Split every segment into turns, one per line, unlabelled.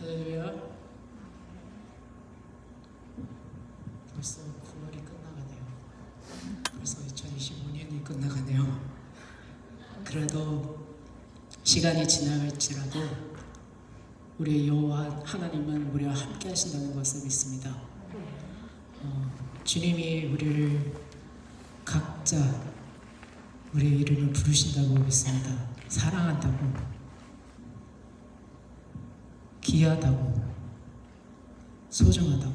할렐루야. 벌써 9월이 끝나가네요. 벌써 2025년이 끝나가네요. 그래도 시간이 지나갈지라도 우리 여호와 하나님은 우리와 함께 하신다는 것을 믿습니다. 주님이 우리를 각자 우리의 이름을 부르신다고 믿습니다. 사랑한다고, 귀하다고, 소중하다고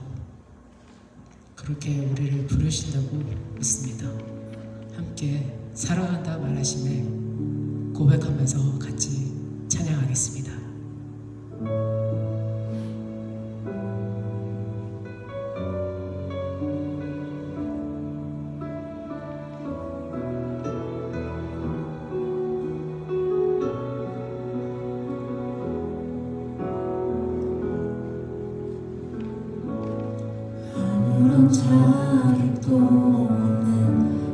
그렇게 우리를 부르신다고 믿습니다. 함께 사랑한다 말하심에 고백하면서 같이 찬양하겠습니다.
아무런 자격도 없는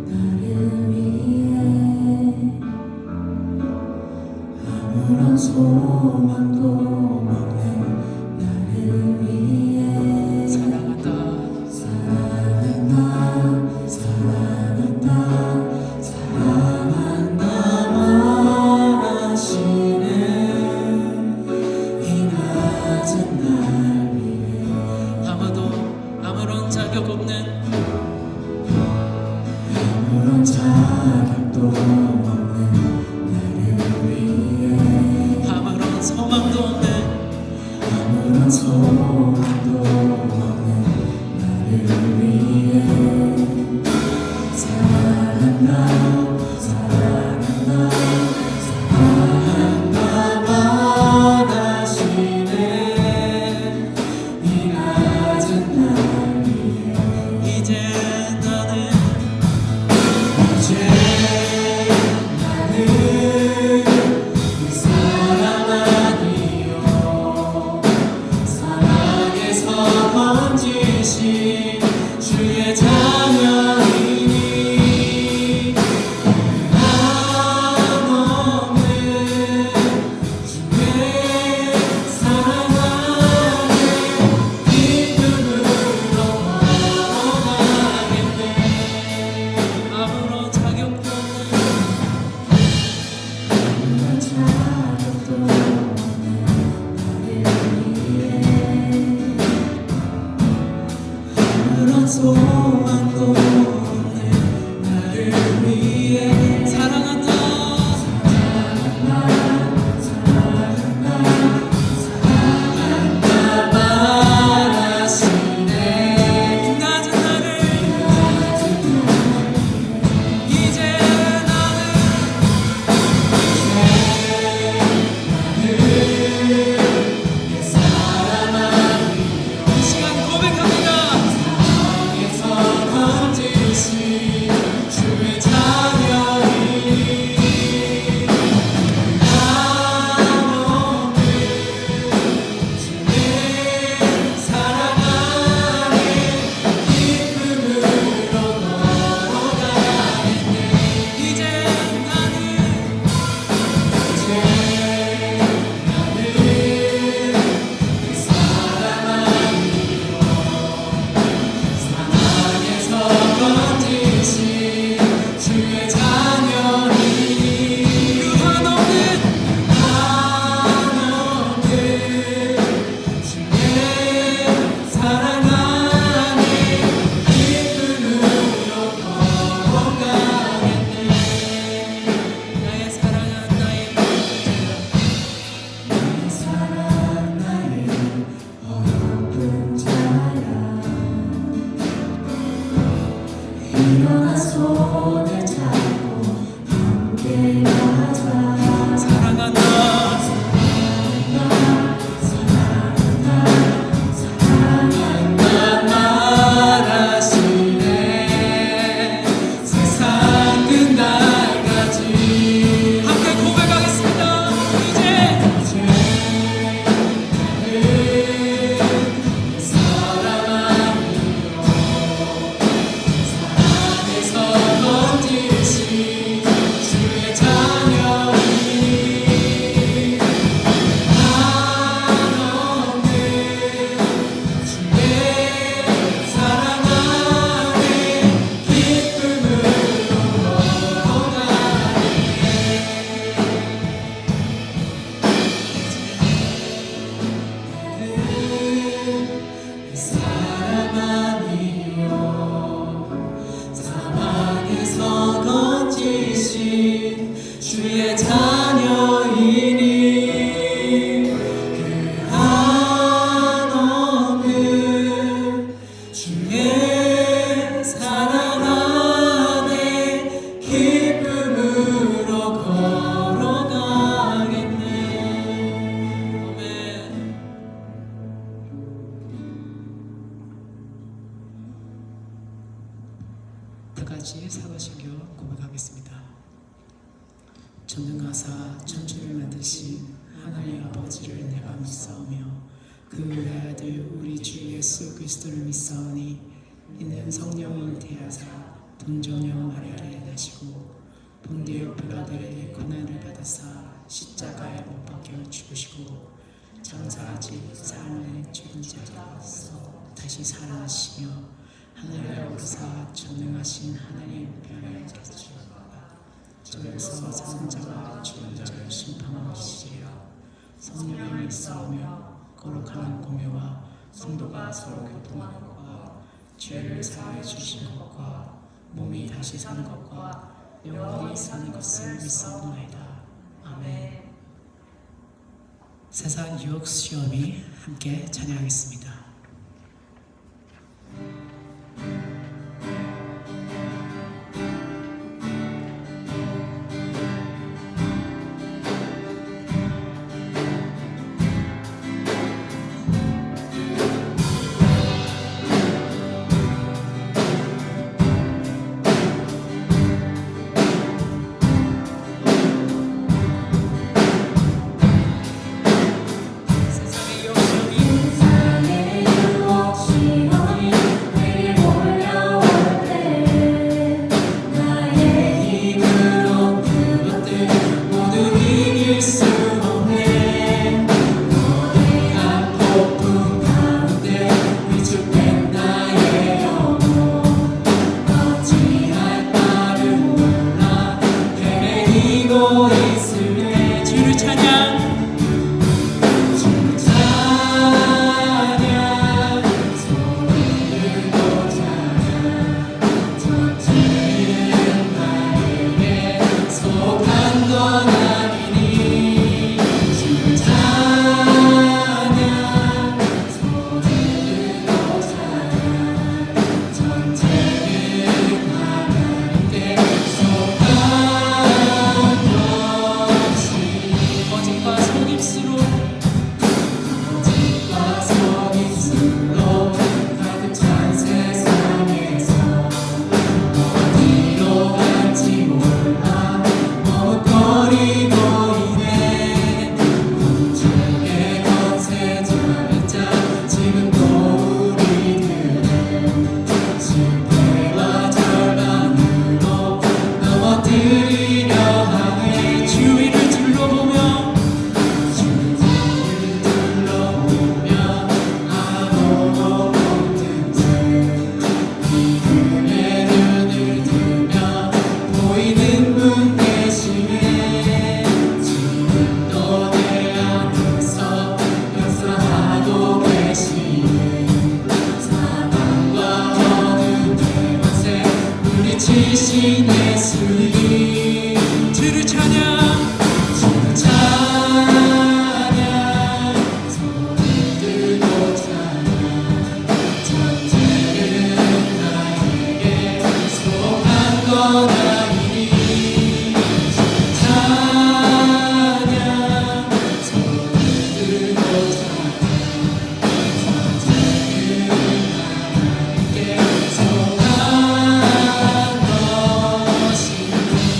나를 위해 아무런 소망도 없는 나를 위해
사랑한다,
사랑한다, 사랑한다, 사랑한다 말하시는 이 낮은 날 위해
아무런 자격 없는
아무런 자격도 없는 나를 위해
아무런 소망도 없는
아무런 소망도 없는 나를 위해 사랑한다, 사랑한다, 사랑한다 말하시네 이 낮은 날 위해
이제 나는
이 사랑 아니요 사랑에서 번지신 주의 자녀이니
믿사오며 그 외아들 우리 주 예수 그리스도를 믿사오니 이는 성령이 잉태하사 동정녀 마리아를 낳으시고 본디오 빌라델의 고난을 받으사 십자가에 못 박혀 죽으시고 장사하지 사람을 죽은 자리에서 다시 살아나시며 하늘에 오르사 전능하신 하나님 우편에 계시리라. 저에서 사는 자와 죽은 자를 심판하시리라. 성령이 있사오며 거룩한 공회와 성도가 서로 교통하는 것과 죄를 사하여 주신 것과 몸이 다시 사는 것과 영원히 사는 것을 믿사옵나이다. 아멘. 세상 유혹 시험이 함께 찬양하겠습니다.
지신 예수님
주를 찬양
주를 찬양 손을 들고 찬양 전쟁은 나에게 속한 건 아니니 주를 찬양 손을 들고 찬양 전쟁은 나에게 속한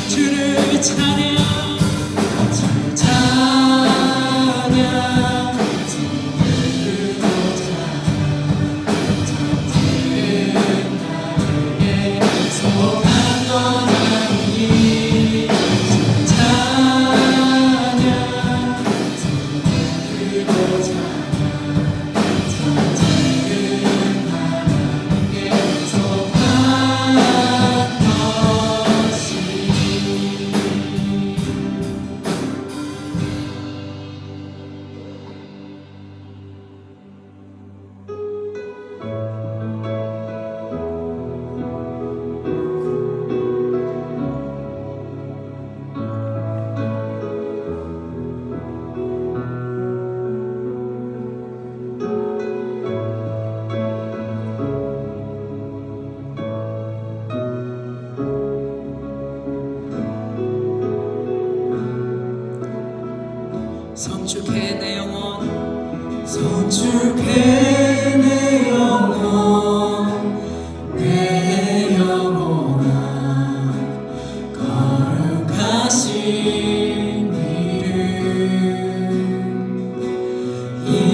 주를 찬양
주를 찬양 손을 들고 찬양 전쟁은 나에게 속한 건 아니니 주를 찬양 손을 들고 찬양 전쟁은 나에게 속한 것이니
성축해 내 영혼
성축해 내 영혼 내 영혼아 거룩하신 이름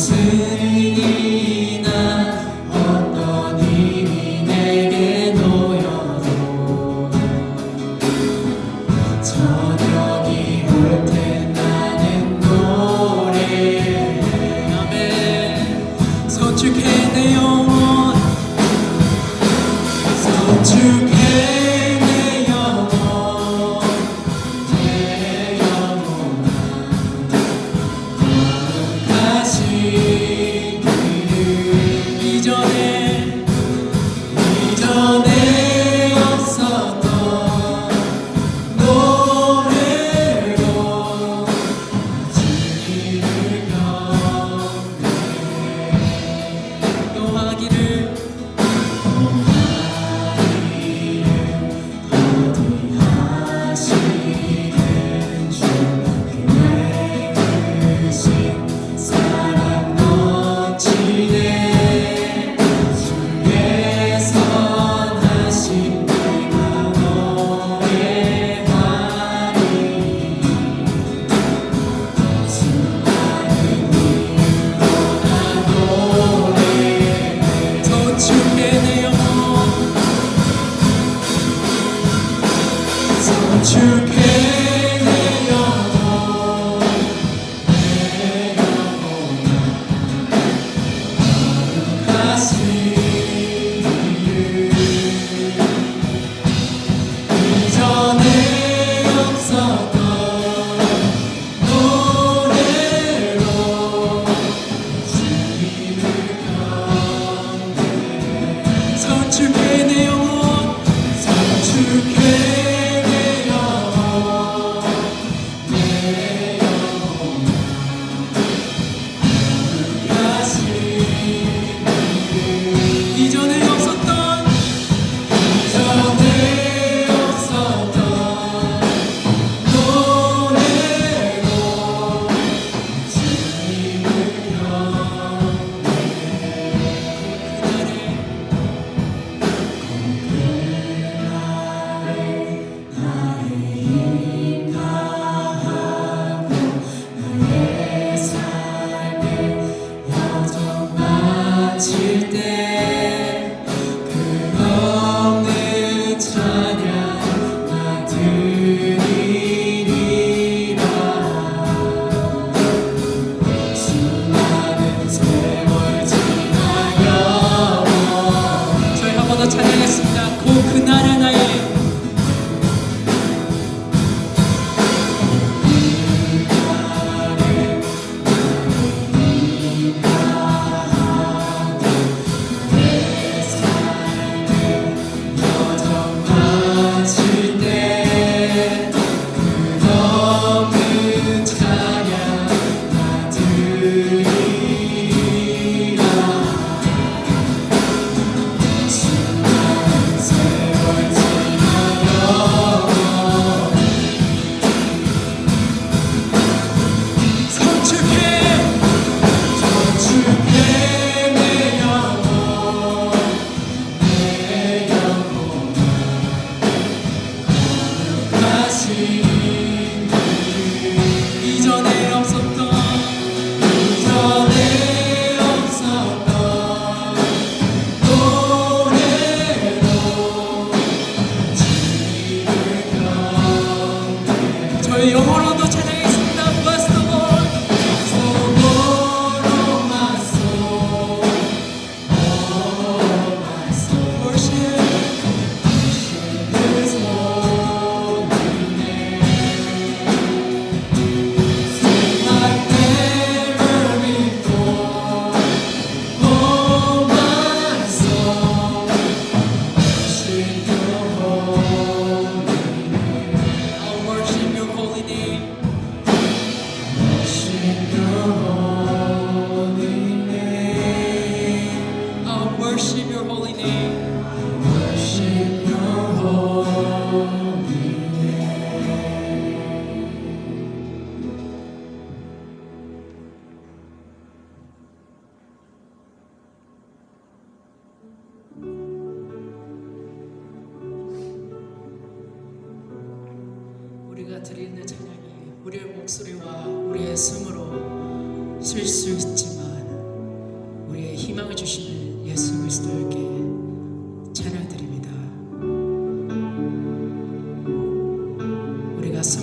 무슨 일이나 어떤 일이 내게 놓여도 저녁이 올 때 나는 노래해.
아멘. 서축해 내 영혼,
서축해 내 영혼, 내 영혼아. 거룩하신 이름
이전에
이전에 없었던 노래로 주님을 경배해.
또 하기를
거듭하시는 주 그의 크신 사랑 넘치네. 주의 선하신 내가 노래하리. 수많은 이유로 나 노래해.
서축해 내 영혼,
서축해 내 영혼, 내 영혼아. 거룩하신 이름 이전에 없었던 노래로 주님을 경배해.
서축해 내 영혼,
서축해 내 영혼, 내 영혼아. 거룩하신 이름
이전에 없었던
이전에 없었던 노래로 주님을 그날에 나의 힘 다하고 나의 삶을 여정 마칠 때 끝없는 찬양 나 드리리라. 수많은 세월 지나가고
저희 한 번 더 찬양했습니다. 고 그날의 나의
내 삶을 여정 마칠 때 끝없는 찬양 나 드리리라. 수많은 세월 지나가고
서축해
서축해 내 영혼, 내 영혼아. 거룩하신 이름
이전에 없었던
이전에 없었던 노래로 주님을 경배해.
저희 영어로도 찬양했습니다. Bless the Lord.
소고로 마소, 오 마소.
Worship.
His holy name, sing like never before. Oh my soul, worship your holy name.
I'll worship your holy name.
Worship your holy name.
I'll worship your holy name.
Worship your holy name.
우리가 드리는 찬양이 우리의 목소리와 우리의 숨으로 쉴 수 있지만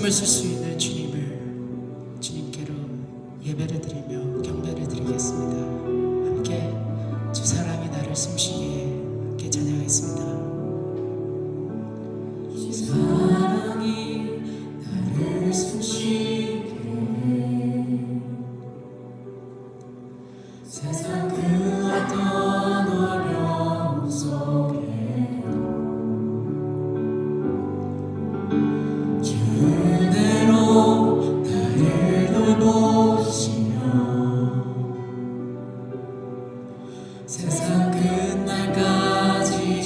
숨을 쉴 수 있는 주님께로 예배를 드리며 경배를 드리겠습니다. 함께 주 사랑이 나를 숨쉬게 함께 찬양하겠습니다.
주 사랑이 나를 숨쉬게 세상 그 어떤 어려움 속에 그대로 나를 돌보시며 세상 끝날까지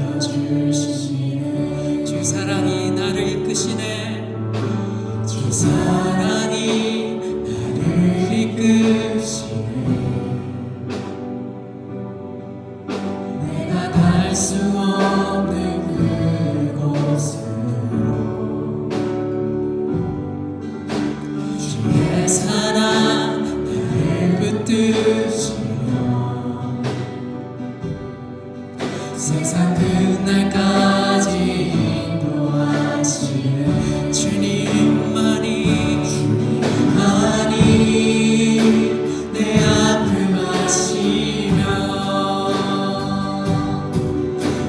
지켜주시네.
주 사랑이 나를 이끄시네.
주 사랑이 나를 이끄시네. 내가 갈 수 없는 그곳으로 주의 사랑 나를 붙드시며 세상 끝날까지 인도하시네. 주님만이 내 아픔 아시며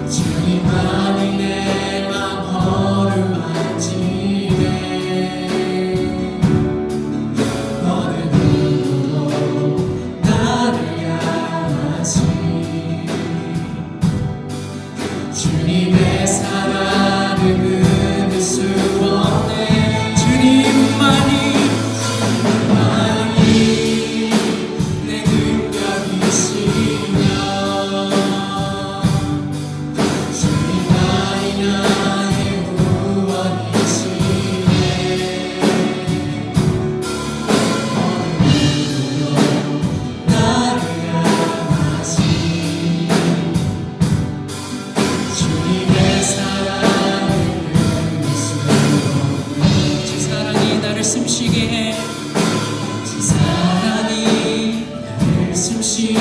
주님만이 내 맘 어루만지네. 어느 누구도 나를 향하시 주님의 사랑을 끊을 수 없네. 주님만이 내 능력이시며 주님만이 나의 구원이시네. 어느 누구도 나를 향하시 주님의 사랑을 끊을 수 없네.
주 사랑이 나를 숨쉬게 해.
주 사랑이 나를 숨쉬게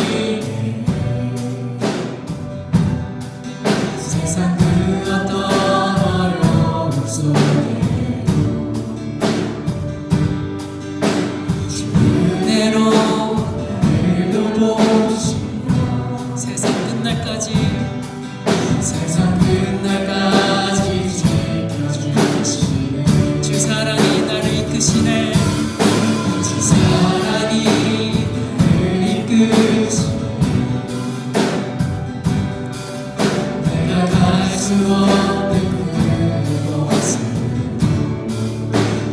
세상 그 어떤 어려움 속에 주 은혜로 나를 돌보시며
세상 끝날까지
세상 끝날까지 지켜주시네.
주 사랑이 나를 이끄시네.
주 사랑이 나를 이끄시네. 내가 갈 수 없는 그곳을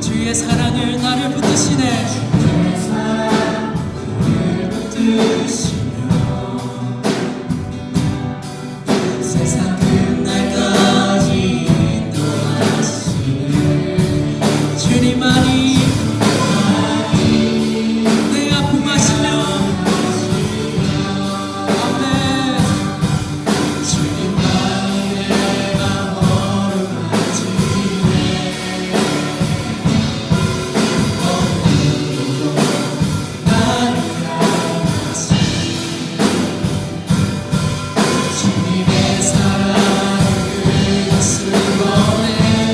주의 사랑을 나를 붙드시네.
내 사랑을 붙드시며 세상 끝날까지 인도하시네.
주님만이 내 아픔 아시며 아멘.
주님만이 내 맘 어루만지네. 어느 누구도 나를 향하시 주님의 사랑을 끊을 수 없네.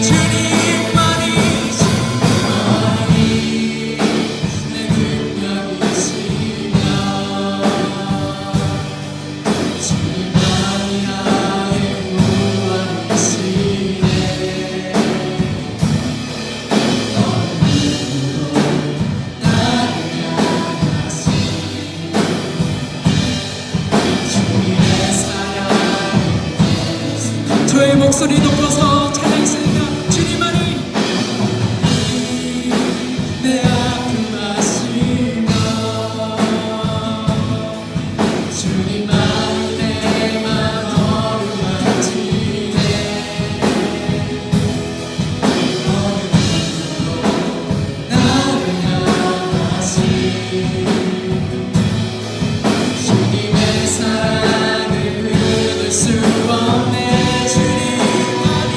주님만이 내 능력이시며 주님만이 나의 구원이시네. 어느 누구도 나를 향하시 주님의 사랑을
저의 목소리 높여서 찬양했습니다. 주님만이
내 아픔 아시며 주님만이 내 맘 어루만지네. 어느 누구도 나를 향하시 주님의 사랑을 끊을 수 없네. 주님만이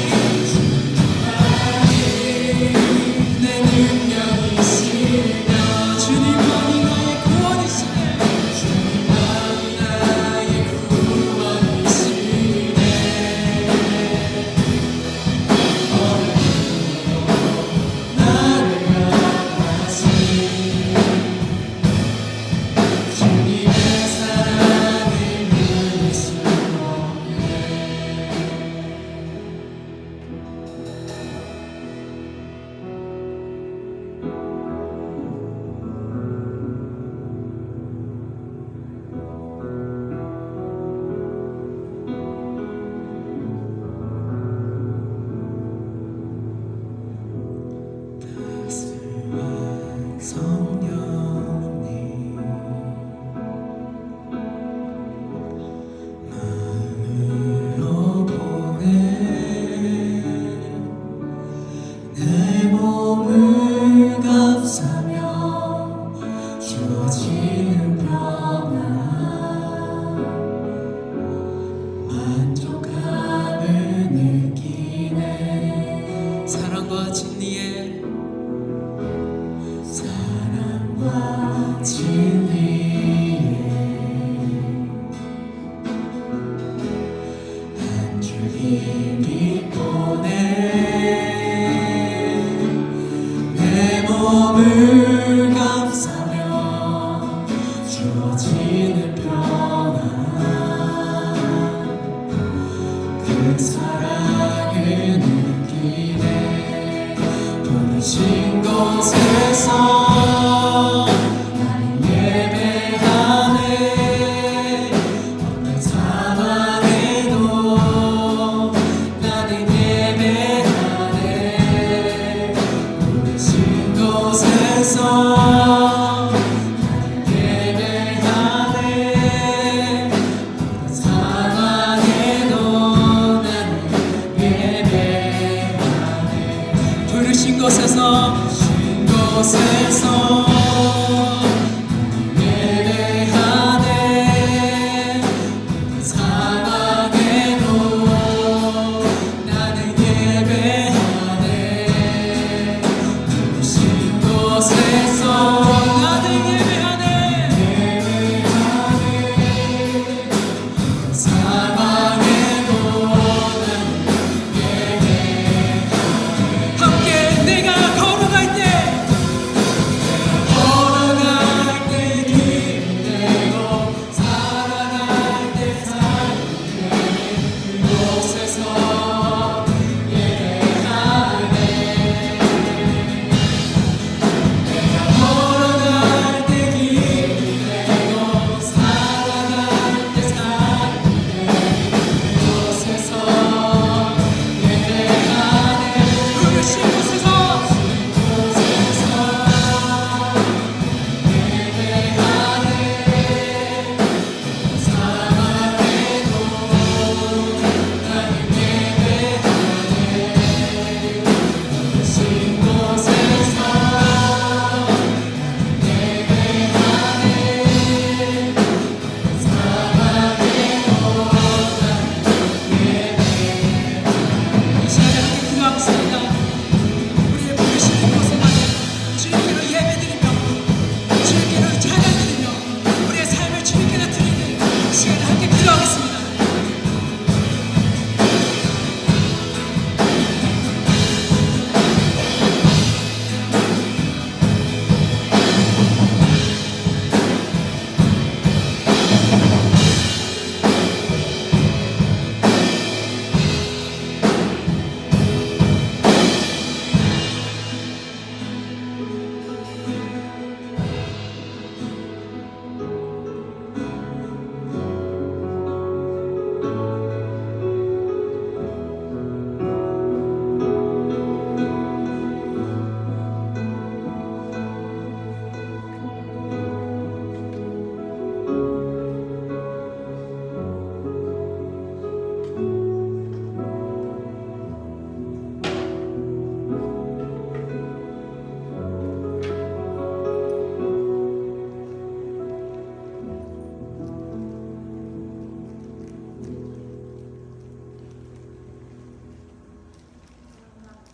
내리는 평안 그 사랑을 느끼네 부르신 곳에서 나는 예배하네 어떤 상황에도 나는 예배하네 부르신 곳에서 나는 예배하네 어떤 상황에도 나는 예배하네 부르신 곳에서 예배하네 어떤 상황에도 나는 예배하네 부르신 곳에서 나는 예배하네 상황에도 나는 함께 내가 걸어갈 때 힘내고 살아갈 때 삶을 그곳에서 예배하네 내가 걸어갈 때 힘내고 살아갈 때 삶을 그곳에서 예배하네 부르신 곳에서 우리의 부르시는 곳에만에 주님께로 예배드리며 주님께로 찬양드리며 우리의 삶을 주님께 드리는 시간을 함께 기도하겠습니다.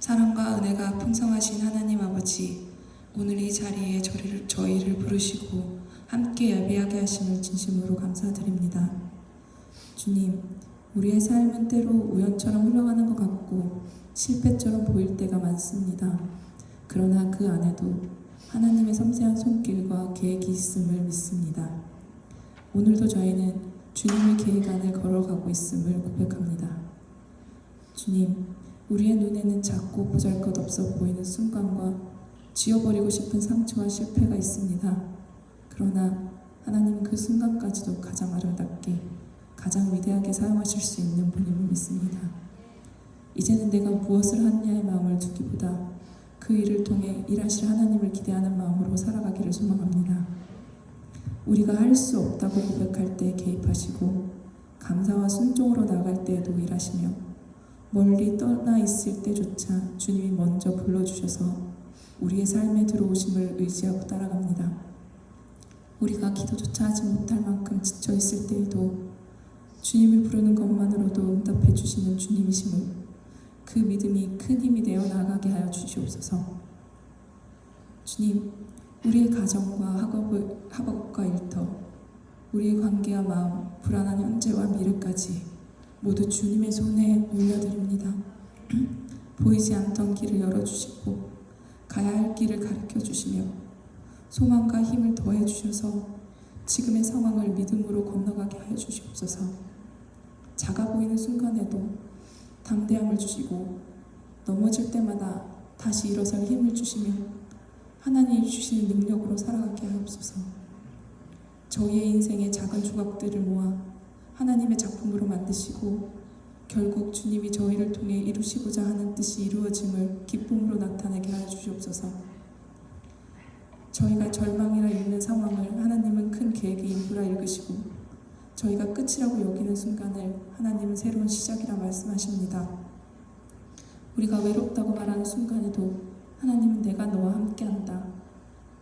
사랑과 은혜가 풍성하신 하나님 아버지, 오늘 이 자리에 저희를 부르시고 함께 예배하게 하심을 진심으로 감사드립니다. 주님, 우리의 삶은 때로 우연처럼 흘러가는 것 같고 실패처럼 보일 때가 많습니다. 그러나 그 안에도 하나님의 섬세한 손길과 계획이 있음을 믿습니다. 오늘도 저희는 주님의 계획 안을 걸어가고 있음을 고백합니다. 주님, 우리의 눈에는 작고 보잘것없어 보이는 순간과 지워버리고 싶은 상처와 실패가 있습니다. 그러나 하나님은 그 순간까지도 가장 아름답게, 가장 위대하게 사용하실 수 있는 분임을 믿습니다. 이제는 내가 무엇을 하느냐의 마음을 두기보다 그 일을 통해 일하실 하나님을 기대하는 마음으로 살아가기를 소망합니다. 우리가 할 수 없다고 고백할 때 개입하시고 감사와 순종으로 나아갈 때에도 일하시며 멀리 떠나 있을 때조차 주님이 먼저 불러주셔서 우리의 삶에 들어오심을 의지하고 따라갑니다. 우리가 기도조차 하지 못할 만큼 지쳐 있을 때에도 주님을 부르는 것만으로도 응답해 주시는 주님이심을, 그 믿음이 큰 힘이 되어 나가게 하여 주시옵소서. 주님, 우리의 가정과 학업과 일터, 우리의 관계와 마음, 불안한 현재와 미래까지 모두 주님의 손에 올려드립니다. 보이지 않던 길을 열어주시고 가야 할 길을 가르쳐 주시며 소망과 힘을 더해 주셔서 지금의 상황을 믿음으로 건너가게 하여 주시옵소서. 작아 보이는 순간에도 담대함을 주시고 넘어질 때마다 다시 일어설 힘을 주시며 하나님이 주시는 능력으로 살아가게 하옵소서. 저희의 인생의 작은 조각들을 모아 하나님의 작품으로 만드시고 결국 주님이 저희를 통해 이루시고자 하는 뜻이 이루어짐을 기쁨으로 나타내게 하여 주시옵소서. 저희가 절망이라 읽는 상황을 하나님은 큰 계획의 인부라 읽으시고 저희가 끝이라고 여기는 순간을 하나님은 새로운 시작이라 말씀하십니다. 우리가 외롭다고 말하는 순간에도 하나님은 내가 너와 함께한다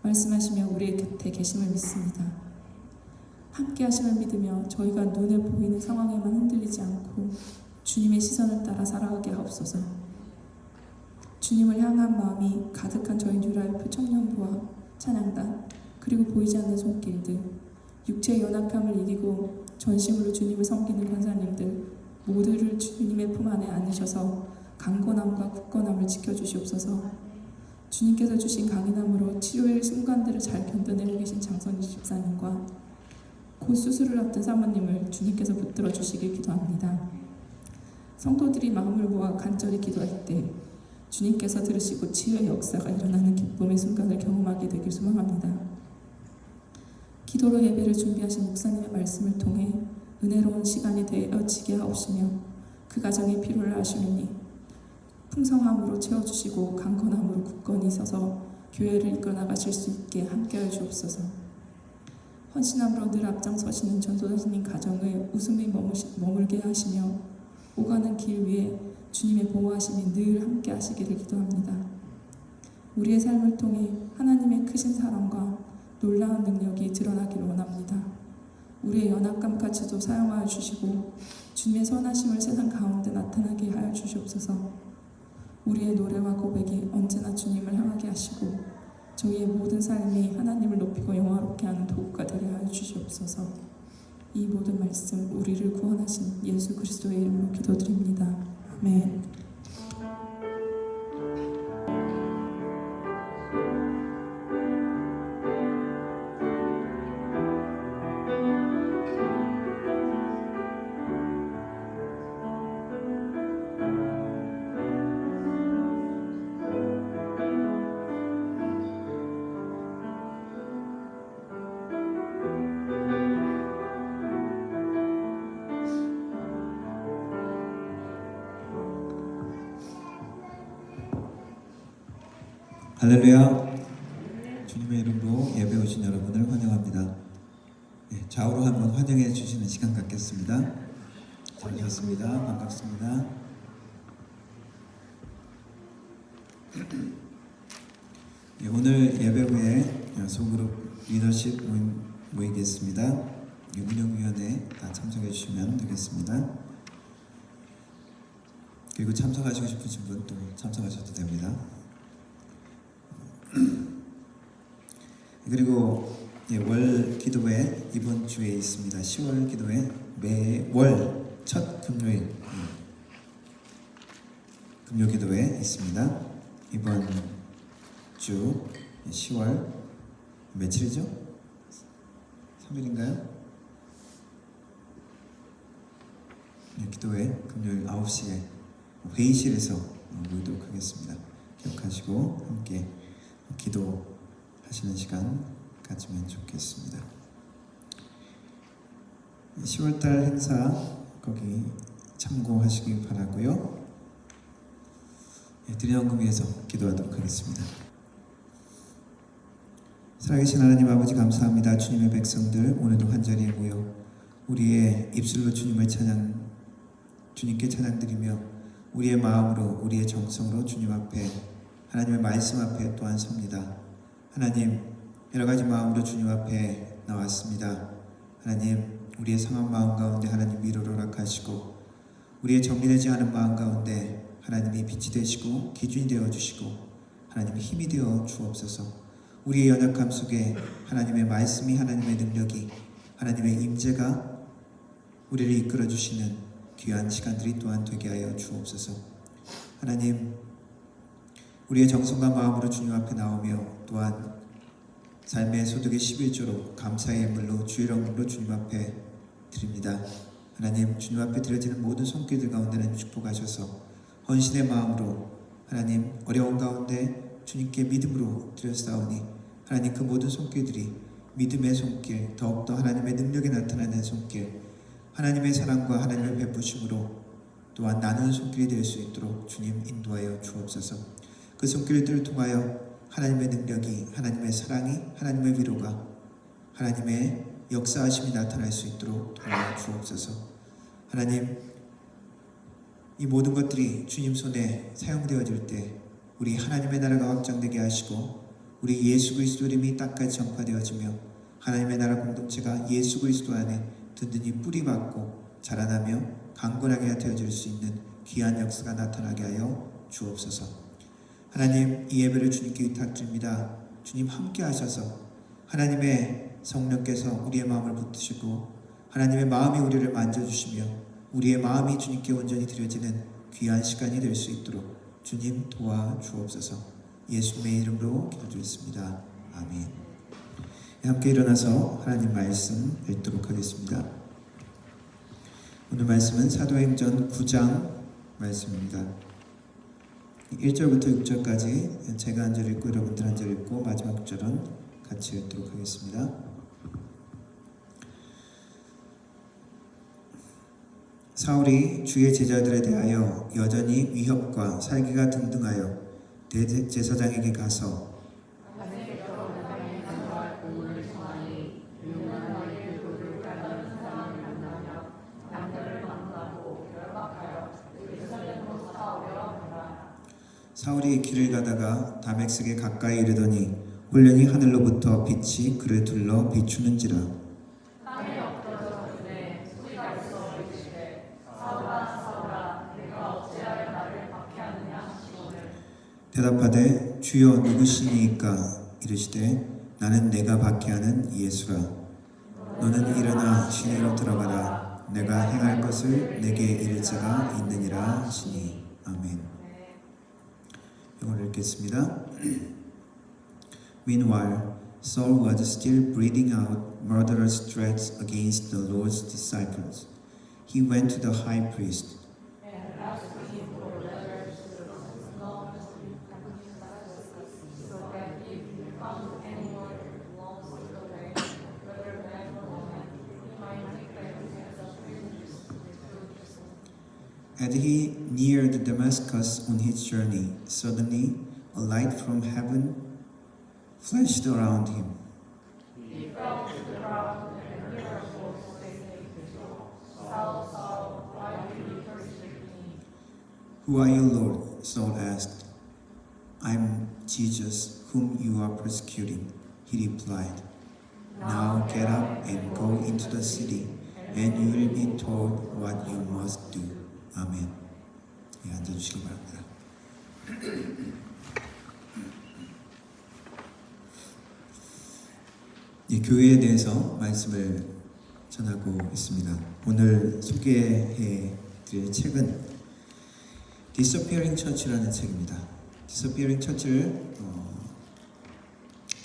말씀하시며 우리의 곁에 계심을 믿습니다. 함께 하심을 믿으며 저희가 눈에 보이는 상황에만 흔들리지 않고 주님의 시선을 따라 살아가게 하옵소서. 주님을 향한 마음이 가득한 저희 뉴라이프 청년부와 찬양단 그리고 보이지 않는 손길들, 육체의 연약함을 이기고 전심으로 주님을 섬기는 권사님들 모두를 주님의 품 안에 안으셔서 강건함과 굳건함을 지켜주시옵소서. 주님께서 주신 강인함으로 치료의 순간들을 잘 견뎌내고 계신 장선희 집사님과 곧 수술을 앞둔 사모님을 주님께서 붙들어 주시길 기도합니다. 성도들이 마음을 모아 간절히 기도할 때 주님께서 들으시고 치유의 역사가 일어나는 기쁨의 순간을 경험하게 되길 소망합니다. 기도로 예배를 준비하신 목사님의 말씀을 통해 은혜로운 시간이 되어지게 하옵시며 그 가정의 필요를 아시오니 풍성함으로 채워주시고 강건함으로 굳건히 서서 교회를 이끌어 나가실 수 있게 함께하여 주옵소서. 헌신함으로 늘 앞장서시는 전도사님 가정을 웃음이 머물게 하시며 오가는 길 위에 주님의 보호하심이 늘 함께 하시기를 기도합니다. 우리의 삶을 통해 하나님의 크신 사랑과 놀라운 능력이 드러나기를 원합니다. 우리의 연약감까지도 사용하여 주시고 주님의 선하심을 세상 가운데 나타나게 하여 주시옵소서. 우리의 노래와 고백이 언제나 주님을 향하게 하시고 저희의 모든 삶이 하나님을 높이고 영화롭게 하는 도구가 되게 하여 주시옵소서. 이 모든 말씀 우리를 구원하신 예수 그리스도의 이름으로 기도드립니다. 아멘.
할렐루야. 주님의 이름으로 예배 오신 여러분을 환영합니다. 좌우로 한번 환영해 주시는 시간 갖겠습니다. 잘 오셨습니다. 반갑습니다. 오늘 예배 후에 소그룹 리더십 모이겠습니다. 운영위원회 다 참석해 주시면 되겠습니다. 그리고 참석하시고 싶으신 분 또 참석하셔도 됩니다. 그리고 월 기도회 이번 주에 있습니다. 10월 기도회 매월 첫 금요일 금요 기도회 있습니다. 이번 주 10월 며칠이죠? 3일인가요? 기도회 금요일 9시에 회의실에서 모이도록 하겠습니다. 기억하시고 함께 기도하시는 시간 가지면 좋겠습니다. 10월달 행사 거기 참고하시기 바라고요. 드리는 위해서 기도하도록 하겠습니다. 살아계신 하나님 아버지 감사합니다. 주님의 백성들 오늘도 한자리에 모여 우리의 입술로 주님께 찬양드리며 우리의 마음으로 우리의 정성으로 주님 앞에 하나님의 말씀 앞에 또한 섭니다. 하나님 여러 가지 마음으로 주님 앞에 나왔습니다. 하나님 우리의 상한 마음 가운데 하나님 위로를 허락하시고 우리의 정리되지 않은 마음 가운데 하나님이 빛이 되시고 기준이 되어주시고 하나님의 힘이 되어 주옵소서. 우리의 연약함 속에 하나님의 말씀이 하나님의 능력이 하나님의 임재가 우리를 이끌어주시는 귀한 시간들이 또한 되게 하여 주옵소서. 하나님 우리의 정성과 마음으로 주님 앞에 나오며 또한 삶의 소득의 11조로 감사의 예물로 주의 영광으로 주님 앞에 드립니다. 하나님, 주님 앞에 드려지는 모든 손길들 가운데는 축복하셔서 헌신의 마음으로 하나님 어려운 가운데 주님께 믿음으로 드렸사오니 하나님 그 모든 손길들이 믿음의 손길, 더욱더 하나님의 능력이 나타나는 손길, 하나님의 사랑과 하나님의 베푸심으로 또한 나누는 손길이 될 수 있도록 주님 인도하여 주옵소서. 그 손길들을 통하여 하나님의 능력이, 하나님의 사랑이, 하나님의 위로가, 하나님의 역사하심이 나타날 수 있도록 도와 주옵소서. 하나님, 이 모든 것들이 주님 손에 사용되어질 때 우리 하나님의 나라가 확장되게 하시고 우리 예수 그리스도 이름이 땅까지 전파되어지며 하나님의 나라 공동체가 예수 그리스도 안에 든든히 뿌리박고 자라나며 강건하게 되어질 수 있는 귀한 역사가 나타나게 하여 주옵소서. 하나님, 이 예배를 주님께 위탁드립니다. 주님 함께 하셔서 하나님의 성령께서 우리의 마음을 붙드시고 하나님의 마음이 우리를 만져주시며 우리의 마음이 주님께 온전히 드려지는 귀한 시간이 될 수 있도록 주님 도와주옵소서. 예수님의 이름으로 기도드렸습니다. 아멘. 함께 일어나서 하나님 말씀 읽도록 하겠습니다. 오늘 말씀은 사도행전 9장 말씀입니다. 1절부터 6절까지 제가 한 절 읽고 여러분들 한 절 읽고 마지막 절은 같이 읽도록 하겠습니다. 사울이 주의 제자들에 대하여 여전히 위협과 살기가 등등하여 대제사장에게 가서 사울이 길을 가다가 다메섹에 가까이 이르더니 홀련히 하늘로부터 빛이 그를 둘러 비추는지라. 대답하되 주여 누구시니까? 이르시되 나는 내가 박해하는 예수라. 너는 일어나 시내로 들어가라. 내가 행할 것을 내게 이를 자가 있느니라 하시니. 아멘. 영어를 읽겠습니다. Meanwhile, Saul was still breathing out murderous threats against the Lord's disciples. He went to the high priest. As he neared Damascus on his journey, suddenly a light from heaven flashed around him. He fell to the ground and heard a voice saying, Saul, Saul, why do you persecute me? Who are you, Lord? Saul asked. I'm Jesus, whom you are persecuting, he replied. Now get up and go into the city, and you will be told what you must do. 아멘. 예, 앉아주시기 바랍니다. 이 교회에 대해서 말씀을 전하고 있습니다. 오늘 소개해 드릴 책은 Disappearing Church라는 책입니다. Disappearing Church를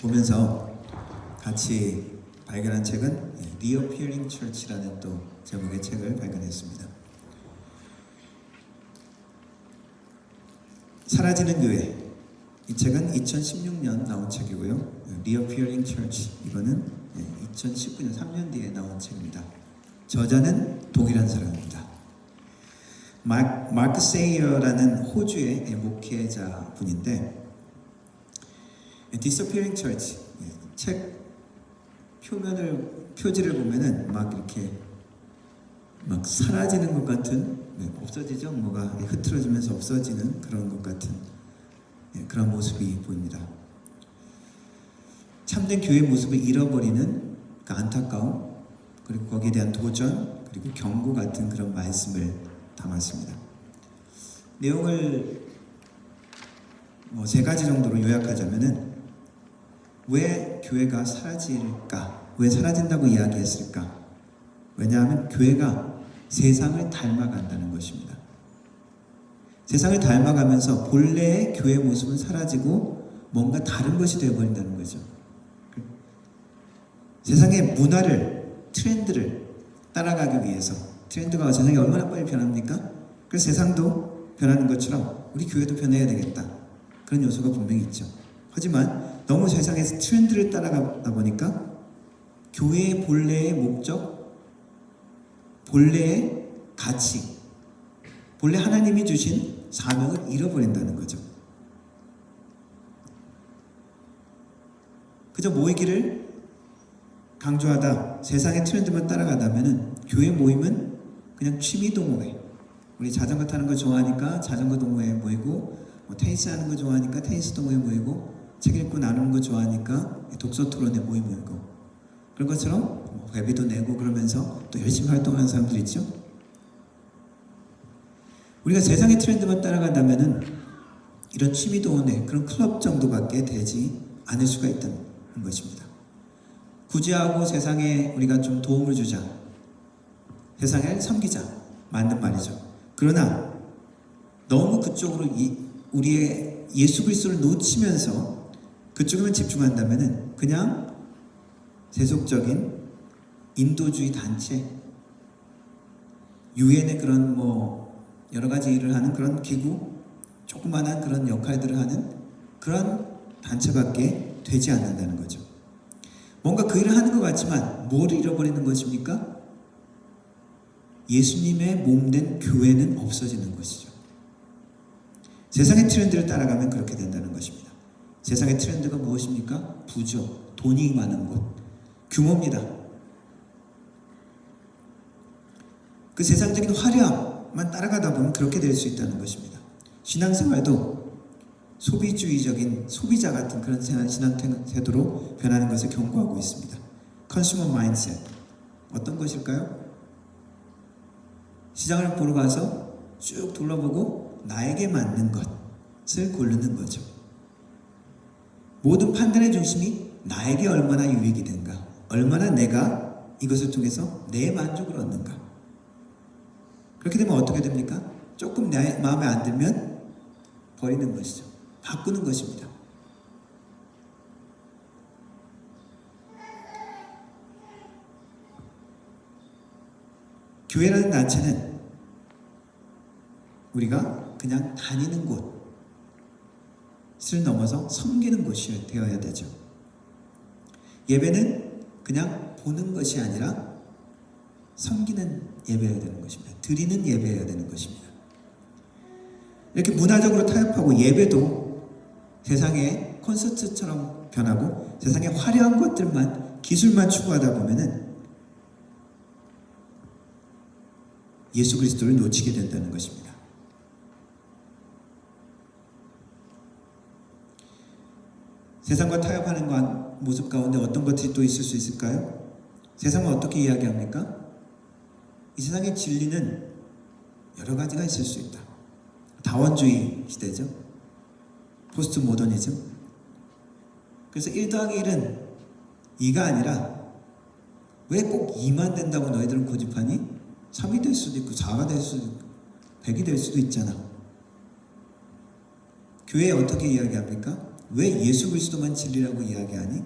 보면서 같이 발견한 책은 Reappearing Church라는 또 제목의 책을 발견했습니다. 사라지는 교회, 이 책은 2016년 나온 책이고요. Reappearing Church, 이거는 2019년 3년 뒤에 나온 책입니다. 저자는 독일한 사람입니다. 마크 세이어라는 호주의 목회자 분인데 Disappearing Church, 책 표지를 보면은 막 이렇게 막 사라지는 것 같은, 없어지죠. 뭐가 흐트러지면서 없어지는 그런 것 같은 그런 모습이 보입니다. 참된 교회의 모습을 잃어버리는 그 안타까움, 그리고 거기에 대한 도전, 그리고 경고 같은 그런 말씀을 담았습니다. 내용을 3가지 정도로 요약하자면은 왜 교회가 사라질까? 왜 사라진다고 이야기했을까? 왜냐하면 교회가 세상을 닮아간다는 것입니다. 세상을 닮아가면서 본래의 교회의 모습은 사라지고 뭔가 다른 것이 되어버린다는 거죠. 세상의 문화를, 트렌드를 따라가기 위해서, 트렌드가 세상이 얼마나 빨리 변합니까? 그래서 세상도 변하는 것처럼 우리 교회도 변해야 되겠다. 그런 요소가 분명히 있죠. 하지만 너무 세상에서 트렌드를 따라가다 보니까 교회의 본래의 목적, 본래의 가치, 본래 하나님이 주신 사명을 잃어버린다는 거죠. 그저 모이기를 강조하다 세상의 트렌드만 따라가다면은 교회 모임은 그냥 취미 동호회. 우리 자전거 타는 거 좋아하니까 자전거 동호회에 모이고, 테니스 하는 거 좋아하니까 테니스 동호회에 모이고, 책 읽고 나누는 거 좋아하니까 독서 토론에 모이고, 그런 것처럼 회비도 내고 그러면서 또 열심히 활동하는 사람들 있죠. 우리가 세상의 트렌드만 따라간다면은 이런 취미 동호회, 그런 클럽 정도밖에 되지 않을 수가 있다는 것입니다. 구제하고 세상에 우리가 좀 도움을 주자, 세상을 섬기자, 맞는 말이죠. 그러나 너무 그쪽으로 우리의 예수 그리스도를 놓치면서 그쪽에만 집중한다면은 그냥 세속적인 인도주의 단체, 유엔의 그런 여러 가지 일을 하는 그런 기구, 조그만한 그런 역할들을 하는 그런 단체밖에 되지 않는다는 거죠. 뭔가 그 일을 하는 것 같지만 뭘 잃어버리는 것입니까? 예수님의 몸된 교회는 없어지는 것이죠. 세상의 트렌드를 따라가면 그렇게 된다는 것입니다. 세상의 트렌드가 무엇입니까? 부죠. 돈이 많은 곳. 규모입니다. 그 세상적인 화려함만 따라가다 보면 그렇게 될 수 있다는 것입니다. 신앙생활도 소비주의적인 소비자 같은 그런 신앙 태도로 변하는 것을 경고하고 있습니다. 컨슈머 마인드셋. 어떤 것일까요? 시장을 보러 가서 쭉 둘러보고 나에게 맞는 것을 고르는 거죠. 모든 판단의 중심이 나에게 얼마나 유익이 된가, 얼마나 내가 이것을 통해서 내 만족을 얻는가. 그렇게 되면 어떻게 됩니까? 조금 내 마음에 안 들면 버리는 것이죠. 바꾸는 것입니다. 교회라는 단체는 우리가 그냥 다니는 곳을 넘어서 섬기는 곳이 되어야 되죠. 예배는 그냥 보는 것이 아니라 섬기는 예배여야 되는 것입니다. 드리는 예배여야 되는 것입니다. 이렇게 문화적으로 타협하고 예배도 세상의 콘서트처럼 변하고 세상의 화려한 것들만, 기술만 추구하다 보면은 예수 그리스도를 놓치게 된다는 것입니다. 세상과 타협하는 모습 가운데 어떤 것들이 또 있을 수 있을까요? 세상은 어떻게 이야기합니까? 이 세상의 진리는 여러 가지가 있을 수 있다. 다원주의 시대죠. 포스트 모더니즘. 그래서 1+1은 2가 아니라 왜 꼭 2만 된다고 너희들은 고집하니? 3이 될 수도 있고 4가 될 수도 있고 100이 될 수도 있잖아. 교회에 어떻게 이야기합니까? 왜 예수 그리스도만 진리라고 이야기하니?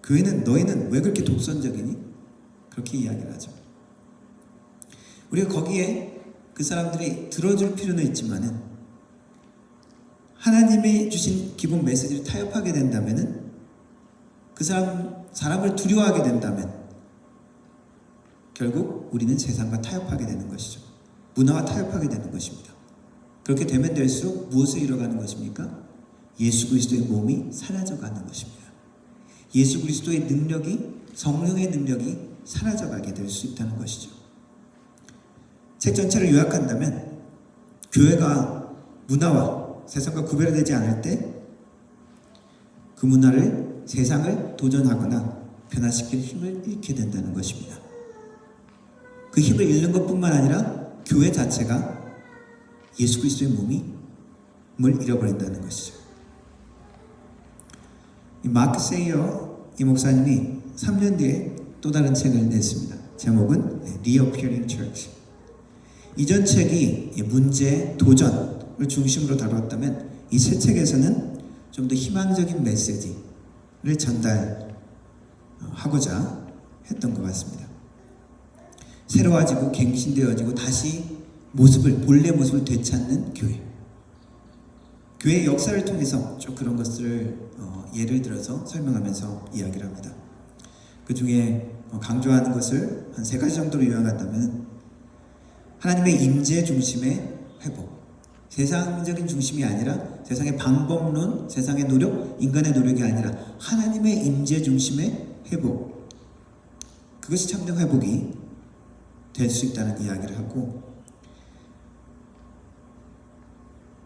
교회는 너희는 왜 그렇게 독선적이니? 그렇게 이야기를 하죠. 우리가 거기에 그 사람들이 들어줄 필요는 있지만은 하나님이 주신 기본 메시지를 타협하게 된다면은 그 사람을 두려워하게 된다면 결국 우리는 세상과 타협하게 되는 것이죠. 문화와 타협하게 되는 것입니다. 그렇게 되면 될수록 무엇을 잃어가는 것입니까? 예수 그리스도의 몸이 사라져가는 것입니다. 예수 그리스도의 능력이, 성령의 능력이 사라져가게 될 수 있다는 것이죠. 책 전체를 요약한다면 교회가 문화와 세상과 구별되지 않을 때 그 문화를, 세상을 도전하거나 변화시킬 힘을 잃게 된다는 것입니다. 그 힘을 잃는 것뿐만 아니라 교회 자체가 예수 그리스도의 몸을 잃어버린다는 것이죠. 이 마크 세이어 이 목사님이 3년 뒤에 또 다른 책을 냈습니다. 제목은 Reappearing Church. 이전 책이 문제, 도전을 중심으로 다루었다면 이 새 책에서는 좀 더 희망적인 메시지를 전달하는 하고자 했던 것 같습니다. 새로워지고 갱신되어지고 다시 본래 모습을 되찾는 교회. 교회의 역사를 통해서 쭉 그런 것들을 예를 들어서 설명하면서 이야기를 합니다. 그 중에 강조하는 것을 한 3가지 정도로 요약한다면 하나님의 임재 중심의 회복, 세상적인 중심이 아니라 세상의 방법론, 세상의 노력, 인간의 노력이 아니라 하나님의 임재 중심의 회복, 그것이 참된 회복이 될 수 있다는 이야기를 하고,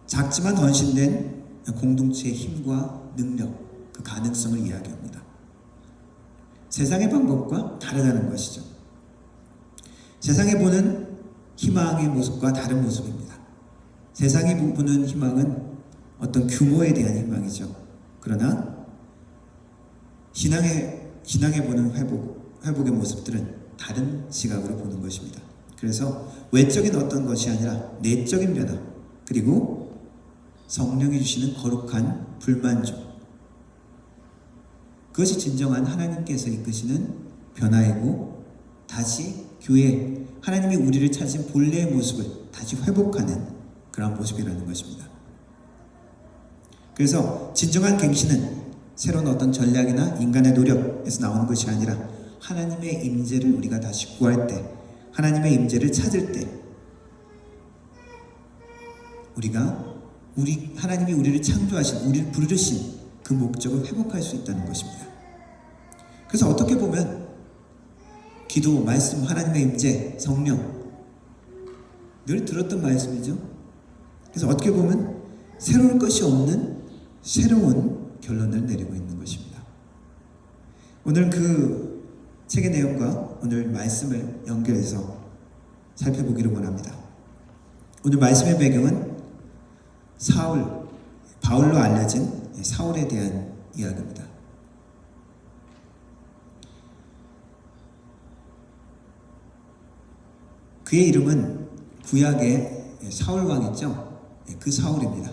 작지만 헌신된 공동체의 힘과 능력, 그 가능성을 이야기합니다. 세상의 방법과 다르다는 것이죠. 세상에 보는 희망의 모습과 다른 모습입니다. 세상이 보는 희망은 어떤 규모에 대한 희망이죠. 그러나 신앙에 보는 회복의 모습들은 다른 시각으로 보는 것입니다. 그래서 외적인 어떤 것이 아니라 내적인 변화, 그리고 성령이 주시는 거룩한 불만족, 그것이 진정한 하나님께서 이끄시는 변화이고, 다시 교회, 하나님이 우리를 찾으신 본래의 모습을 다시 회복하는 그런 모습이라는 것입니다. 그래서 진정한 갱신은 새로운 어떤 전략이나 인간의 노력에서 나오는 것이 아니라 하나님의 임재를 우리가 다시 구할 때, 하나님의 임재를 찾을 때, 하나님이 우리를 창조하신, 우리를 부르신 그 목적을 회복할 수 있다는 것입니다. 그래서 어떻게 보면 기도, 말씀, 하나님의 임재, 성령, 늘 들었던 말씀이죠. 그래서 어떻게 보면 새로운 것이 없는 새로운 결론을 내리고 있는 것입니다. 오늘 그 책의 내용과 오늘 말씀을 연결해서 살펴보기를 원합니다. 오늘 말씀의 배경은 바울로 알려진 사울에 대한 이야기입니다. 그의 이름은 구약의 사울왕 있죠? 그 사울입니다.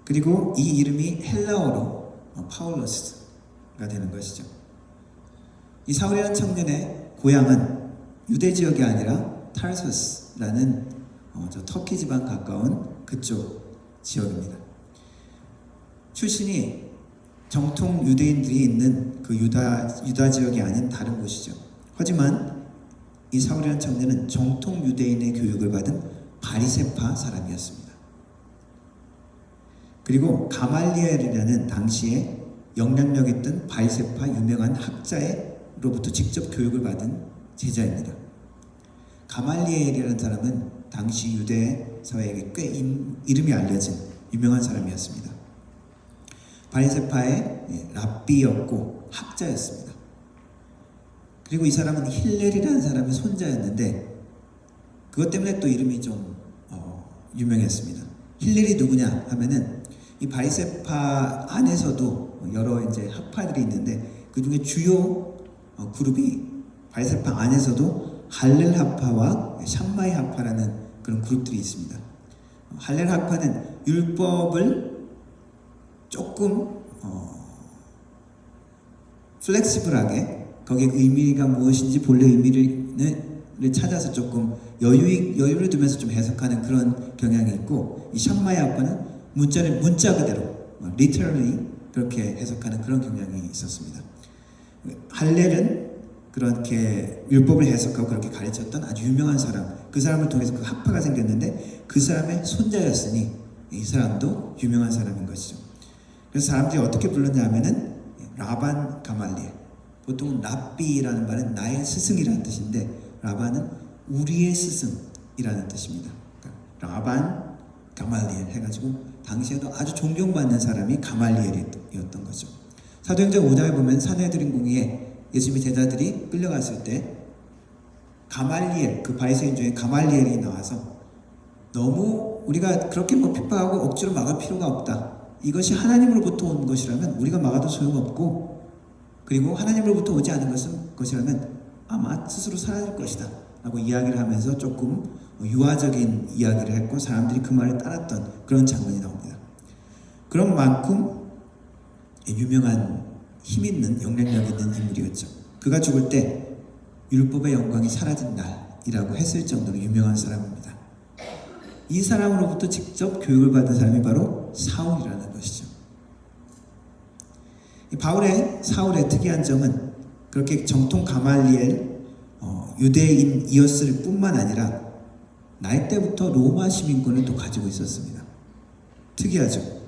그리고 이 이름이 헬라어로 파울로스가 되는 것이죠. 이 사울이라는 청년의 고향은 유대 지역이 아니라 타르소스라는 터키 지방 가까운 그쪽 지역입니다. 출신이 정통 유대인들이 있는 그 유다 지역이 아닌 다른 곳이죠. 하지만 이 사울이라는 청년은 정통 유대인의 교육을 받은 바리새파 사람이었습니다. 그리고 가말리엘이라는 당시에 영향력 있던 바리새파 유명한 학자로부터 직접 교육을 받은 제자입니다. 가말리엘이라는 사람은 당시 유대 사회에게 꽤 이름이 알려진 유명한 사람이었습니다. 바리새파의 랍비였고 학자였습니다. 그리고 이 사람은 힐렐이라는 사람의 손자였는데 그것 때문에 또 이름이 좀 유명했습니다. 힐렐이 누구냐 하면은 이 바리새파 안에서도 여러 이제 학파들이 있는데 그 중에 주요 그룹이 바리새파 안에서도 할렐 학파와 샴마이 학파라는 그런 그룹들이 있습니다. 할렐 학파는 율법을 조금 플렉시블하게 거기에 의미가 무엇인지 본래 의미를 찾아서 조금 여유를 두면서 좀 해석하는 그런 경향이 있고, 이 샴마이 학파는 문자를 문자 그대로 literally 그렇게 해석하는 그런 경향이 있었습니다. 할렐은 그렇게 율법을 해석하고 그렇게 가르쳤던 아주 유명한 사람, 그 사람을 통해서 그 학파가 생겼는데 그 사람의 손자였으니 이 사람도 유명한 사람인 것이죠. 그래서 사람들이 어떻게 불렀냐 하면은 라반 가말리엘, 보통 랍비라는 말은 나의 스승이라는 뜻인데 라반은 우리의 스승이라는 뜻입니다. 그러니까 라반 가말리엘 해가지고 당시에도 아주 존경받는 사람이 가말리엘이었던 거죠. 사도행전 5장에 보면 산헤드린 공의에 예수님의 제자들이 끌려갔을 때 가말리엘, 그 바리새인 중에 가말리엘이 나와서 너무 우리가 그렇게 핍박하고 억지로 막을 필요가 없다. 이것이 하나님으로부터 온 것이라면 우리가 막아도 소용없고, 그리고 하나님으로부터 오지 않은 것이라면 아마 스스로 사라질 것이다 라고 이야기를 하면서 조금 유화적인 이야기를 했고 사람들이 그 말을 따랐던 그런 장면이 나옵니다. 그런 만큼 유명한 힘 있는 영향력 있는 인물이었죠. 그가 죽을 때 율법의 영광이 사라진다이라고 했을 정도로 유명한 사람입니다. 이 사람으로부터 직접 교육을 받은 사람이 바로 사울이라는 것이죠. 사울의 특이한 점은 그렇게 정통 가말리엘 유대인이었을 뿐만 아니라 나이 때부터 로마 시민권을 또 가지고 있었습니다. 특이하죠.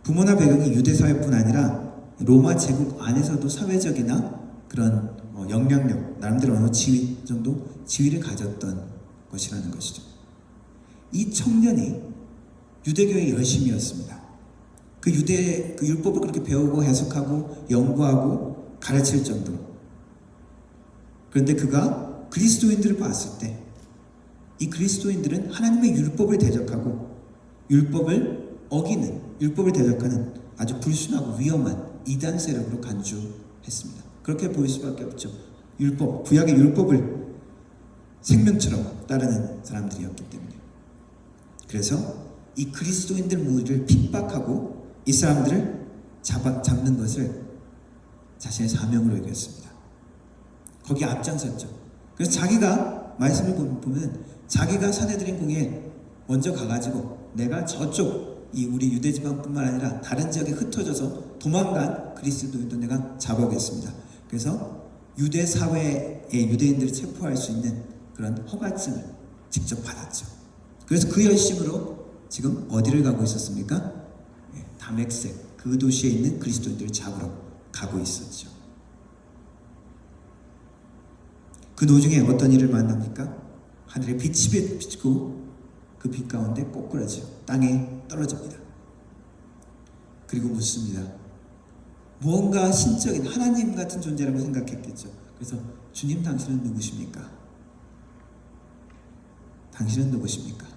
부모나 배경이 유대 사회뿐 아니라 로마 제국 안에서도 사회적이나 그런 영향력, 나름대로 어느 지위 정도 지위를 가졌던 것이라는 것이죠. 이 청년이 유대교의 열심이었습니다. 그 율법을 그렇게 배우고 해석하고 연구하고 가르칠 정도로. 그런데 그가 그리스도인들을 봤을 때 이 그리스도인들은 하나님의 율법을 대적하고 율법을 어기는, 율법을 대적하는 아주 불순하고 위험한 이단 세력으로 간주했습니다. 그렇게 보일 수밖에 없죠. 구약의 율법을 생명처럼 따르는 사람들이었기 때문에. 그래서 이 그리스도인들 모두를 핍박하고 이 사람들을 잡는 것을 자신의 사명으로 여겼습니다. 거기에 앞장섰죠. 그래서 자기가 말씀을 보면 자기가 사내들인 공에 먼저 가가지고 내가 저쪽 이 우리 유대 지방뿐만 아니라 다른 지역에 흩어져서 도망간 그리스도인도 내가 잡아오겠습니다. 그래서 유대 사회의 유대인들을 체포할 수 있는 그런 허가증을 직접 받았죠. 그래서 그 열심으로 지금 어디를 가고 있었습니까? 다메섹, 그 도시에 있는 그리스도인들을 잡으러 가고 있었죠. 그 도중에 어떤 일을 만납니까? 하늘에 빛이 비치고 그 빛 가운데 꼬꾸라져 땅에 떨어집니다. 그리고 묻습니다. 무언가 신적인 하나님 같은 존재라고 생각했겠죠. 그래서 주님, 당신은 누구십니까? 당신은 누구십니까?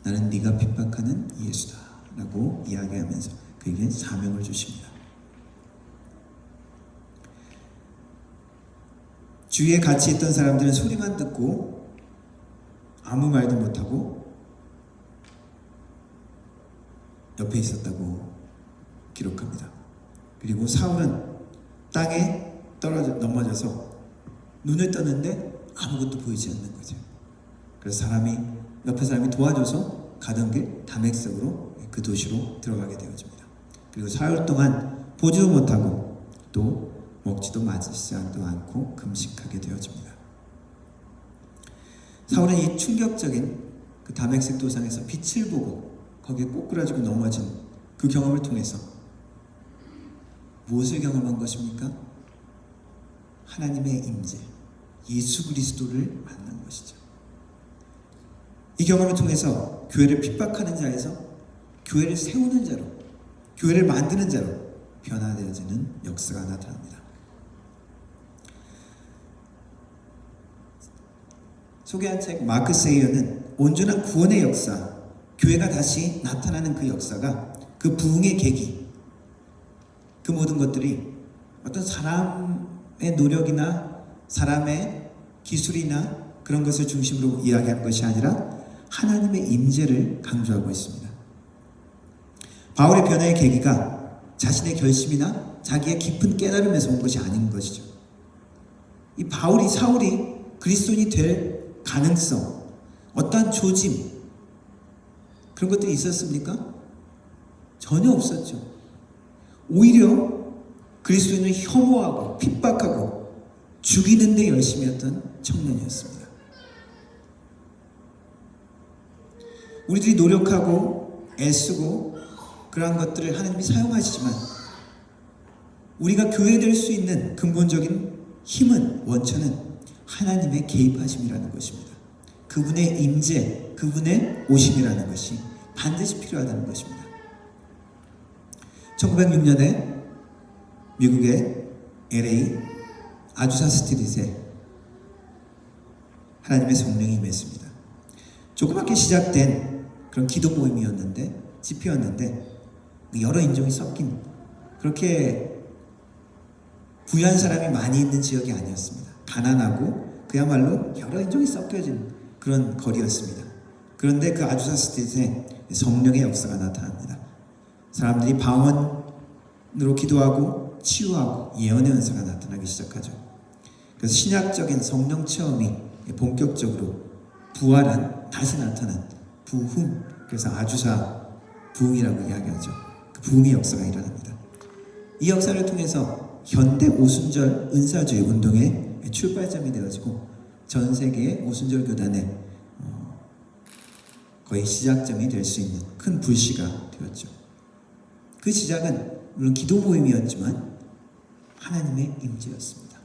나는 네가 핍박하는 예수다 라고 이야기하면서 그에게 사명을 주십니다. 주위에 같이 있던 사람들은 소리만 듣고 아무 말도 못하고 옆에 있었다고 기록합니다. 그리고 사울은 땅에 넘어져서 눈을 떴는데 아무것도 보이지 않는 거죠. 그래서 옆에 사람이 도와줘서 가던 길 다메섹으로 그 도시로 들어가게 되어집니다. 그리고 사흘 동안 보지도 못하고 또 먹지도 마시지도 않고 금식하게 되어집니다. 사울은 이 충격적인 그 다메섹 도상에서 빛을 보고 거기에 꼬꾸라지고 넘어진 그 경험을 통해서 무엇을 경험한 것입니까? 하나님의 임재, 예수 그리스도를 만난 것이죠. 이 경험을 통해서 교회를 핍박하는 자에서 교회를 세우는 자로, 교회를 만드는 자로 변화되어지는 역사가 나타납니다. 소개한 책 마크 세이어는 온전한 구원의 역사, 교회가 다시 나타나는 그 역사가 그 부흥의 계기, 그 모든 것들이 어떤 사람의 노력이나 사람의 기술이나 그런 것을 중심으로 이야기하는 것이 아니라 하나님의 임재를 강조하고 있습니다. 바울의 변화의 계기가 자신의 결심이나 자기의 깊은 깨달음에서 온 것이 아닌 것이죠. 이 사울이 그리스도인이 될 가능성, 어떠한 조짐, 그런 것들이 있었습니까? 전혀 없었죠. 오히려 그리스도인을 혐오하고 핍박하고 죽이는 데 열심이었던 청년이었습니다. 우리들이 노력하고 애쓰고 그러한 것들을 하나님이 사용하시지만 우리가 교회될 수 있는 근본적인 힘은, 원천은 하나님의 개입하심이라는 것입니다. 그분의 임재, 그분의 오심이라는 것이 반드시 필요하다는 것입니다. 1906년에 미국의 LA 아주사 스트릿에 하나님의 성령이 임했습니다. 조그맣게 시작된 그런 기도 모임이었는데, 집회였는데 여러 인종이 섞인, 그렇게 부유한 사람이 많이 있는 지역이 아니었습니다. 가난하고 그야말로 여러 인종이 섞여진 그런 거리였습니다. 그런데 그 아주사 스트릿에 성령의 역사가 나타납니다. 사람들이 방언으로 기도하고 치유하고 예언의 은사가 나타나기 시작하죠. 그래서 신약적인 성령 체험이 본격적으로 부활한 다시 나타난 부흥, 그래서 아주사 부흥이라고 이야기하죠. 그 부흥의 역사가 일어납니다. 이 역사를 통해서 현대 오순절 은사주의 운동의 출발점이 되어지고 전 세계의 오순절 교단의 거의 시작점이 될 수 있는 큰 불씨가 되었죠. 그 시작은 물론 기도 모임이었지만 하나님의 임재였습니다.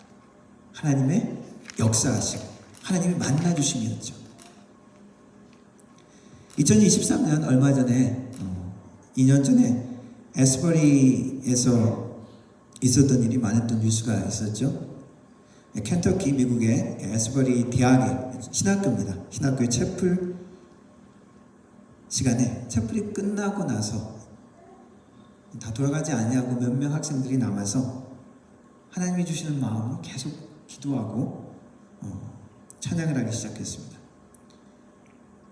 하나님의 역사하심, 하나님의 만나주심이었죠. 2023년 얼마 전에 2년 전에 에스버리에서 있었던 일이 많았던 뉴스가 있었죠. 켄터키 미국의 에스버리 대학의 신학교입니다. 신학교의 채플 시간에 채플이 끝나고 나서 다 돌아가지 아니하고 몇 명 학생들이 남아서 하나님이 주시는 마음으로 계속 기도하고 찬양을 하기 시작했습니다.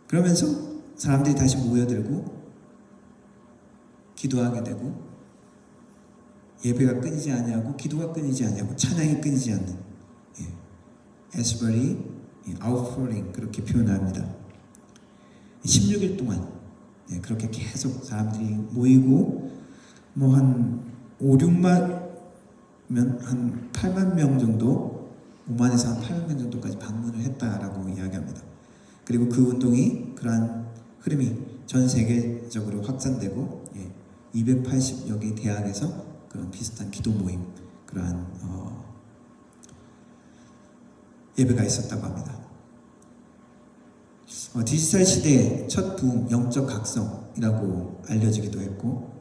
그러면서 사람들이 다시 모여들고 기도하게 되고 예배가 끊이지 아니하고 기도가 끊이지 아니하고 찬양이 끊이지 않는 에스버리 아웃포링 그렇게 표현합니다. 16일 동안 그렇게 계속 사람들이 모이고 뭐 한 5, 6만 한 8만 명 정도 5만에서 한 8만 명 정도까지 방문을 했다라고 이야기합니다. 그리고 그 운동이 그러한 흐름이 전 세계적으로 확산되고 280여 개 대학에서 그런 비슷한 기도 모임 그러한 예배가 있었다고 합니다. 디지털 시대의 첫 부흥, 영적 각성이라고 알려지기도 했고,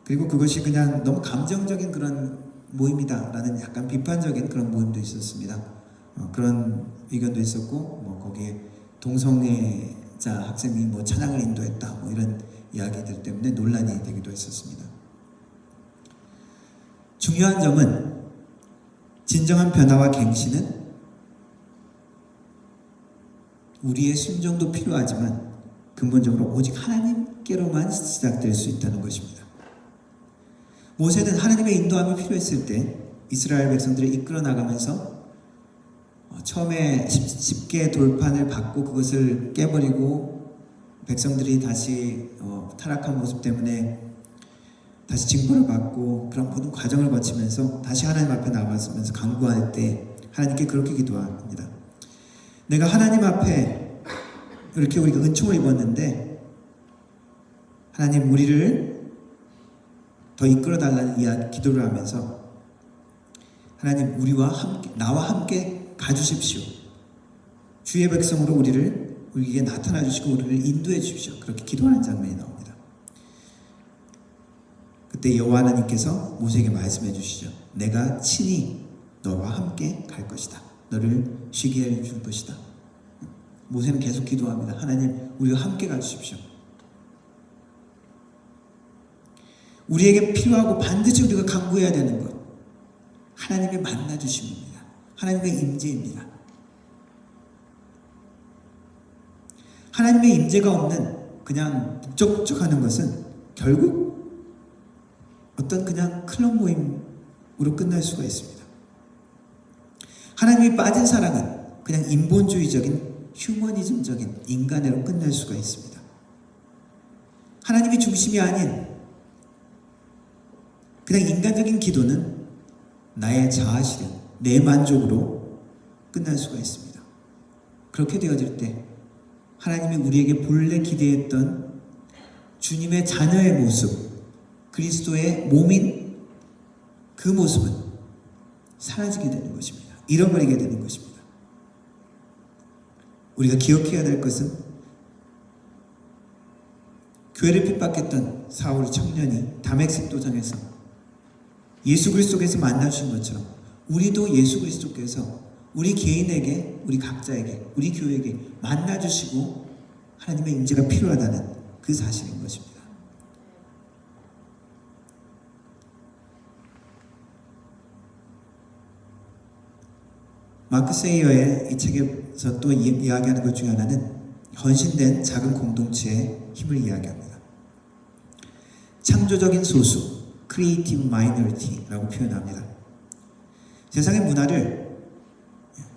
그리고 그것이 그냥 너무 감정적인 그런 모임이다라는 약간 비판적인 그런 모임도 있었습니다. 그런 의견도 있었고, 뭐 거기에 동성애자 학생이 뭐 찬양을 인도했다, 뭐 이런 이야기들 때문에 논란이 되기도 했었습니다. 중요한 점은 진정한 변화와 갱신은 우리의 순종도 필요하지만 근본적으로 오직 하나님께로만 시작될 수 있다는 것입니다. 모세는 하나님의 인도함이 필요했을 때 이스라엘 백성들을 이끌어 나가면서 처음에 10개 돌판을 받고 그것을 깨버리고 백성들이 다시 타락한 모습 때문에 다시 징벌을 받고 그런 모든 과정을 거치면서 다시 하나님 앞에 나와서면서 간구할 때 하나님께 그렇게 기도합니다. 내가 하나님 앞에 이렇게 우리가 은총을 입었는데 하나님 우리를 더 이끌어 달라는 기도를 하면서 하나님 우리와 함께 나와 함께 가주십시오. 주의 백성으로 우리에게 나타나 주시고 우리를 인도해 주십시오. 그렇게 기도하는 장면이 나옵니다. 그때 여호와 하나님께서 모세에게 말씀해 주시죠. 내가 친히 너와 함께 갈 것이다. 너를 쉬게 해줄 것이다. 모세는 계속 기도합니다. 하나님 우리와 함께 가주십시오. 우리에게 필요하고 반드시 우리가 간구해야 되는 것 하나님의 만나주심입니다. 하나님의 임재입니다. 하나님의 임재가 없는 그냥 북적북적하는 것은 결국 어떤 그냥 클럽 모임으로 끝날 수가 있습니다. 하나님이 빠진 사랑은 그냥 인본주의적인 휴머니즘적인 인간애로 끝날 수가 있습니다. 하나님이 중심이 아닌 그냥 인간적인 기도는 나의 자아실현, 내 만족으로 끝날 수가 있습니다. 그렇게 되어질 때 하나님이 우리에게 본래 기대했던 주님의 자녀의 모습, 그리스도의 몸인 그 모습은 사라지게 되는 것입니다. 잃어버리게 되는 것입니다. 우리가 기억해야 될 것은 교회를 핍박했던 사울 청년이 다메섹 도상에서 예수 그리스도께서 만나주신 것처럼 우리도 예수 그리스도께서 우리 개인에게, 우리 각자에게, 우리 교회에게 만나주시고 하나님의 임재가 필요하다는 그 사실인 것입니다. 마크 세이어의 이 책에서 또 이야기하는 것 중에 하나는 헌신된 작은 공동체의 힘을 이야기합니다. 창조적인 소수, creative minority라고 표현합니다. 세상의 문화를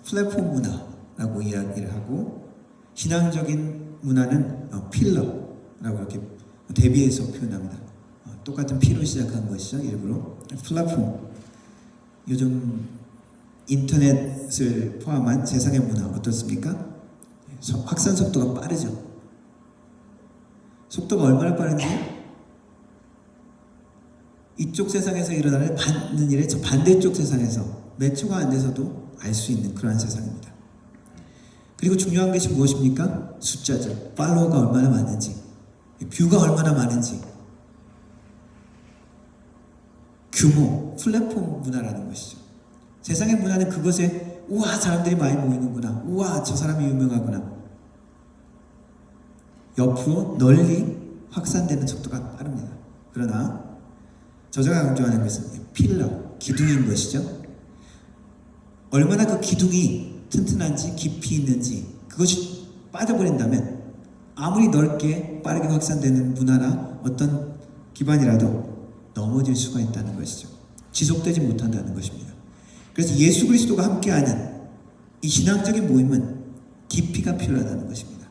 플랫폼 문화라고 이야기를 하고 신앙적인 문화는 필러라고 이렇게 대비해서 표현합니다. 똑같은 P로 시작한 것이죠. 일부러 플랫폼. 요즘 인터넷을 포함한 세상의 문화 어떻습니까? 확산 속도가 빠르죠. 속도가 얼마나 빠른지 이쪽 세상에서 일어나는 일의 저 반대쪽 세상에서 몇 초가 안 돼서도 알 수 있는 그러한 세상입니다. 그리고 중요한 것이 무엇입니까? 숫자죠. 팔로워가 얼마나 많은지, 뷰가 얼마나 많은지, 규모, 플랫폼 문화라는 것이죠. 세상의 문화는 그것에 우와 사람들이 많이 모이는구나, 우와 저 사람이 유명하구나, 옆으로 널리 확산되는 속도가 빠릅니다. 그러나 저자가 강조하는 것은 필러, 기둥인 것이죠. 얼마나 그 기둥이 튼튼한지 깊이 있는지 그것이 빠져버린다면 아무리 넓게 빠르게 확산되는 문화나 어떤 기반이라도 넘어질 수가 있다는 것이죠. 지속되지 못한다는 것입니다. 그래서 예수 그리스도가 함께하는 이 신앙적인 모임은 깊이가 필요하다는 것입니다.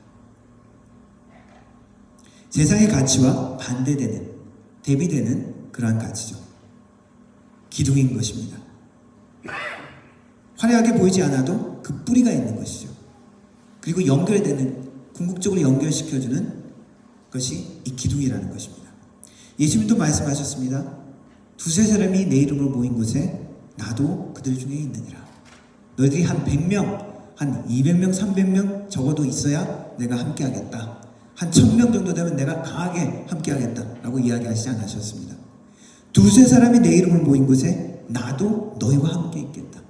세상의 가치와 반대되는, 대비되는 그러한 가치죠. 기둥인 것입니다. 화려하게 보이지 않아도 그 뿌리가 있는 것이죠. 그리고 연결되는, 궁극적으로 연결시켜주는 것이 이 기둥이라는 것입니다. 예수님도 말씀하셨습니다. 두세 사람이 내 이름으로 모인 곳에 나도 그들 중에 있느니라. 너희들이 한 100명, 한 200명, 300명 적어도 있어야 내가 함께하겠다. 한 1000명 정도 되면 내가 강하게 함께하겠다라고 이야기하시지 않으셨습니다. 두세 사람이 내 이름으로 모인 곳에 나도 너희와 함께 있겠다.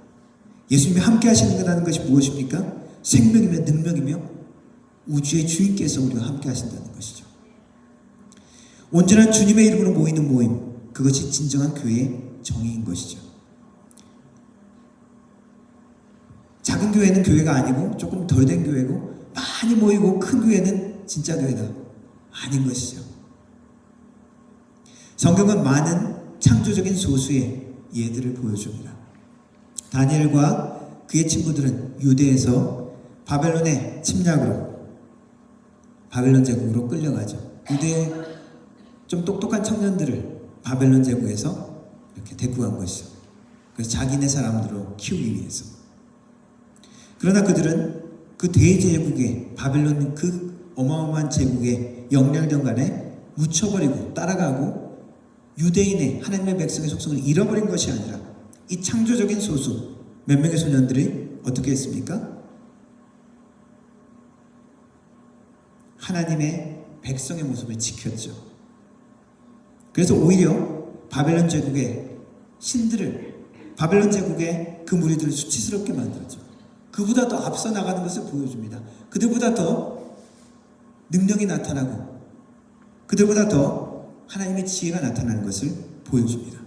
예수님이 함께 하시는 거라는 것이 무엇입니까? 생명이며 능력이며 우주의 주인께서 우리와 함께 하신다는 것이죠. 온전한 주님의 이름으로 모이는 모임, 그것이 진정한 교회의 정의인 것이죠. 작은 교회는 교회가 아니고 조금 덜 된 교회고 많이 모이고 큰 교회는 진짜 교회다. 아닌 것이죠. 성경은 많은 창조적인 소수의 예들을 보여줍니다. 다니엘과 그의 친구들은 유대에서 바벨론의 침략으로 바벨론 제국으로 끌려가죠. 유대의 좀 똑똑한 청년들을 바벨론 제국에서 이렇게 데리고 간 것이죠. 그래서 자기네 사람들로 키우기 위해서. 그러나 그들은 그 대제국의 바벨론 그 어마어마한 제국의 영향력간에 묻혀버리고 따라가고 유대인의 하나님의 백성의 속성을 잃어버린 것이 아니라 이 창조적인 소수 몇 명의 소년들이 어떻게 했습니까? 하나님의 백성의 모습을 지켰죠. 그래서 오히려 바벨론 제국의 신들을, 바벨론 제국의 그 무리들을 수치스럽게 만들었죠. 그보다 더 앞서 나가는 것을 보여줍니다. 그들보다 더 능력이 나타나고 그들보다 더 하나님의 지혜가 나타나는 것을 보여줍니다.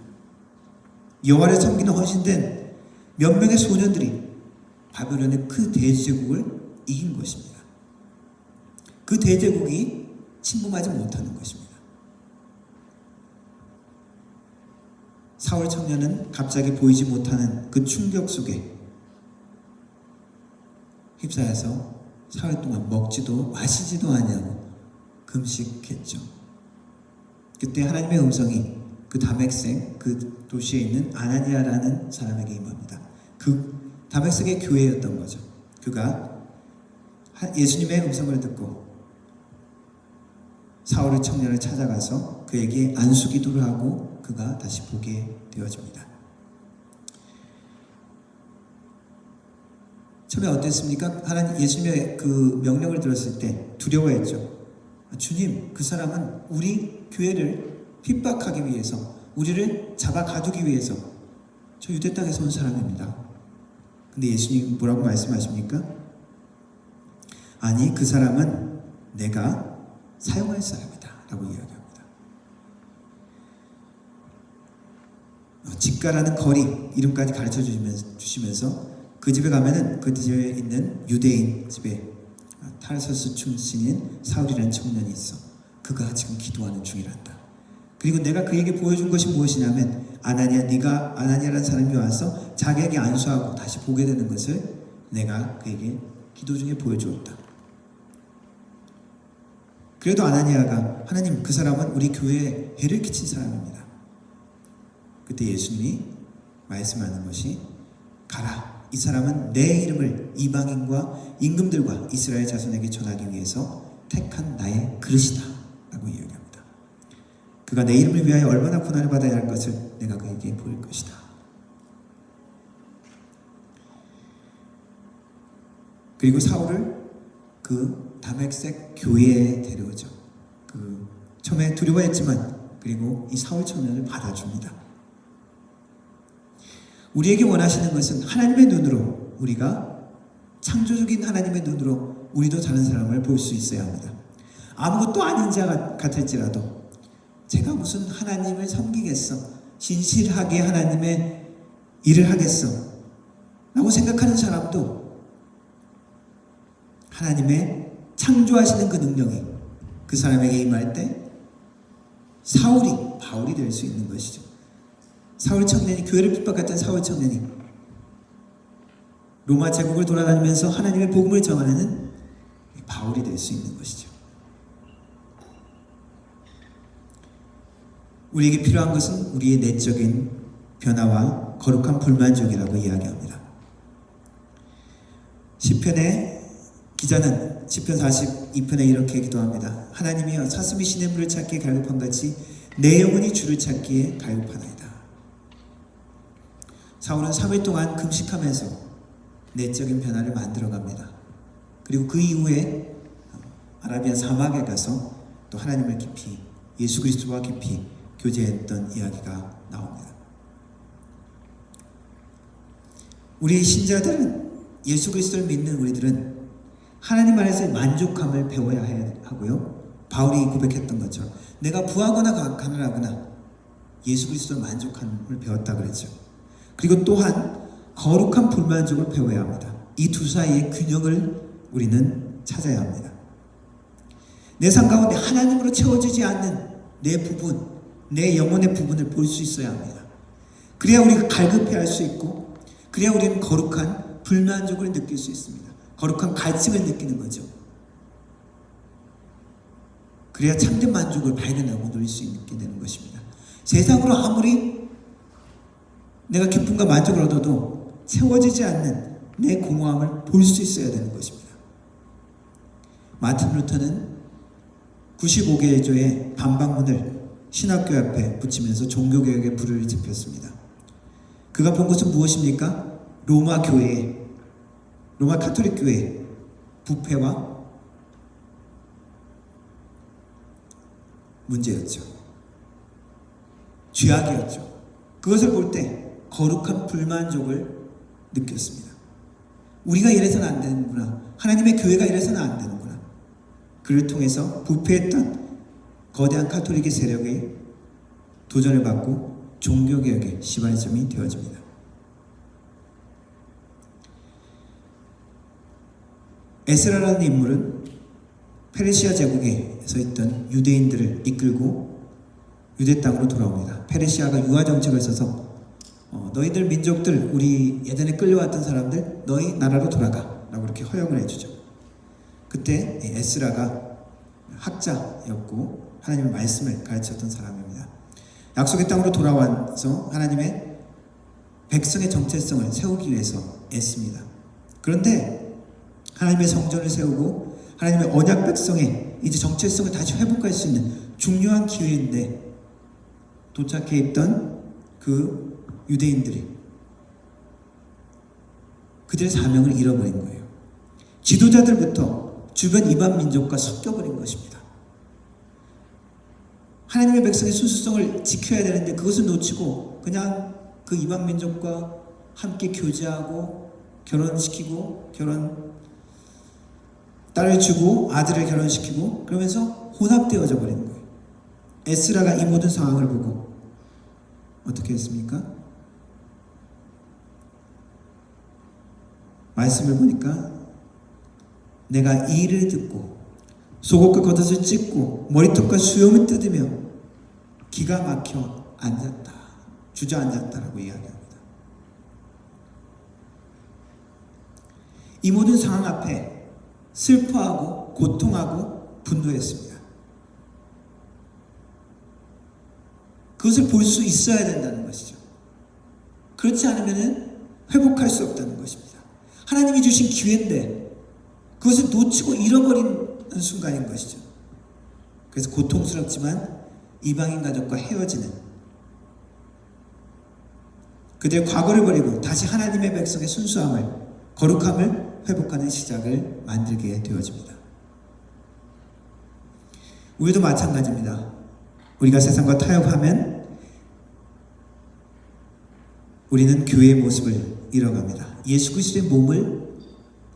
여호와를 섬기는 헌신된 몇 명의 소년들이 바벨론의 그 대제국을 이긴 것입니다. 그 대제국이 침범하지 못하는 것입니다. 사울 청년은 갑자기 보이지 못하는 그 충격 속에 휩싸여서 사흘 동안 먹지도 마시지도 아니하고 금식했죠. 그때 하나님의 음성이 그 다메섹 그 도시에 있는 아나니아라는 사람에게 임합니다. 그 다메섹의 교회였던 거죠. 그가 예수님의 음성을 듣고 사울의 청년을 찾아가서 그에게 안수기도를 하고 그가 다시 보게 되어집니다. 처음에 어땠습니까? 하나님 예수님의 그 명령을 들었을 때 두려워했죠. 주님, 그 사람은 우리 교회를 핍박하기 위해서, 우리를 잡아 가두기 위해서 저 유대 땅에서 온 사람입니다. 근데 예수님 뭐라고 말씀하십니까? 아니, 그 사람은 내가 사용할 사람이다 라고 이야기합니다. 직가라는 거리 이름까지 가르쳐 주시면서 그 집에 가면은 그 집에 있는 유대인 집에 타르소스 출신인 사울이라는 청년이 있어. 그가 지금 기도하는 중이란다. 그리고 내가 그에게 보여준 것이 무엇이냐면 아나니아라는 사람이 와서 자기에게 안수하고 다시 보게 되는 것을 내가 그에게 기도 중에 보여주었다. 그래도 아나니아가 하나님, 그 사람은 우리 교회에 해를 끼친 사람입니다. 그때 예수님이 말씀하는 것이 가라, 이 사람은 내 이름을 이방인과 임금들과 이스라엘 자손에게 전하기 위해서 택한 나의 그릇이다 라고 이야기합니다. 그가 내 이름을 위하여 얼마나 고난을 받아야 할 것을 내가 그에게 보일 것이다. 그리고 사울을 그 다메섹 교회에 데려오죠. 처음에 두려워했지만 그리고 이 사울 청년을 받아줍니다. 우리에게 원하시는 것은 하나님의 눈으로, 우리가 창조적인 하나님의 눈으로 우리도 다른 사람을 볼 수 있어야 합니다. 아무것도 아닌 자 같을지라도 제가 무슨 하나님을 섬기겠어, 진실하게 하나님의 일을 하겠어 라고 생각하는 사람도 하나님의 창조하시는 그 능력이 그 사람에게 임할 때 바울이 될 수 있는 것이죠. 사울 청년이, 교회를 핍박했던 사울 청년이 로마 제국을 돌아다니면서 하나님의 복음을 전하는 바울이 될 수 있는 것이죠. 우리에게 필요한 것은 우리의 내적인 변화와 거룩한 불만족이라고 이야기합니다. 시편의 기자는 시편 42편에 이렇게 기도합니다. 하나님이여, 사슴이 시냇물을 찾기에 갈급한 같이 내 영혼이 주를 찾기에 갈급하나이다. 사울은 3일 동안 금식하면서 내적인 변화를 만들어갑니다. 그리고 그 이후에 아라비아 사막에 가서 또 하나님을 깊이, 예수 그리스도와 깊이 교제했던 이야기가 나옵니다. 우리 신자들은, 예수 그리스도를 믿는 우리들은 하나님 안에서의 만족함을 배워야 하고요. 바울이 고백했던 것처럼 내가 부하거나 가난하거나 예수 그리스도를 만족함을 배웠다 그랬죠. 그리고 또한 거룩한 불만족을 배워야 합니다. 이 두 사이의 균형을 우리는 찾아야 합니다. 내 삶 가운데 하나님으로 채워지지 않는 내 부분, 내 영혼의 부분을 볼 수 있어야 합니다. 그래야 우리가 갈급해할 수 있고, 그래야 우리는 거룩한 불만족을 느낄 수 있습니다. 거룩한 갈증을 느끼는 거죠. 그래야 참된 만족을 발견하고 누릴 수 있게 되는 것입니다. 세상으로 아무리 내가 기쁨과 만족을 얻어도 채워지지 않는 내 공허함을 볼 수 있어야 되는 것입니다. 마틴 루터는 95개의 조의 반박문을 신학교 앞에 붙이면서 종교개혁의 불을 지폈습니다. 그가 본 것은 무엇입니까? 로마 카톨릭 교회의 부패와 문제였죠. 죄악이었죠. 그것을 볼 때 거룩한 불만족을 느꼈습니다. 우리가 이래서는 안 되는구나. 하나님의 교회가 이래서는 안 되는구나. 그를 통해서 부패했던 거대한 카톨릭의 세력에 도전을 받고 종교개혁의 시발점이 되어집니다. 에스라라는 인물은 페르시아 제국에서 있던 유대인들을 이끌고 유대 땅으로 돌아옵니다. 페르시아가 유화 정책을 써서 너희들 민족들, 우리 예전에 끌려왔던 사람들 너희 나라로 돌아가 라고 이렇게 허용을 해주죠. 그때 에스라가 학자였고 하나님의 말씀을 가르쳤던 사람입니다. 약속의 땅으로 돌아와서 하나님의 백성의 정체성을 세우기 위해서 애씁니다. 그런데 하나님의 성전을 세우고 하나님의 언약 백성의 이제 정체성을 다시 회복할 수 있는 중요한 기회인데 도착해 있던 그 유대인들이 그들의 사명을 잃어버린 거예요. 지도자들부터 주변 이방 민족과 섞여버린 것입니다. 하나님의 백성의 순수성을 지켜야 되는데 그것을 놓치고 그냥 그 이방 민족과 함께 교제하고 결혼시키고 딸을 주고 아들을 결혼시키고 그러면서 혼합되어져 버리는 거예요. 에스라가 이 모든 상황을 보고 어떻게 했습니까? 말씀을 보니까 내가 이를 듣고 속옷과 겉옷을 찢고 머리털과 수염을 뜯으며 기가 막혀 앉았다, 주저앉았다라고 이야기합니다. 이 모든 상황 앞에 슬퍼하고 고통하고 분노했습니다. 그것을 볼 수 있어야 된다는 것이죠. 그렇지 않으면 회복할 수 없다는 것입니다. 하나님이 주신 기회인데 그것을 놓치고 잃어버리는 순간인 것이죠. 그래서 고통스럽지만 이방인 가족과 헤어지는, 그들의 과거를 버리고 다시 하나님의 백성의 순수함을, 거룩함을 회복하는 시작을 만들게 되어집니다. 우리도 마찬가지입니다. 우리가 세상과 타협하면 우리는 교회의 모습을 잃어갑니다. 예수 그리스도의 몸을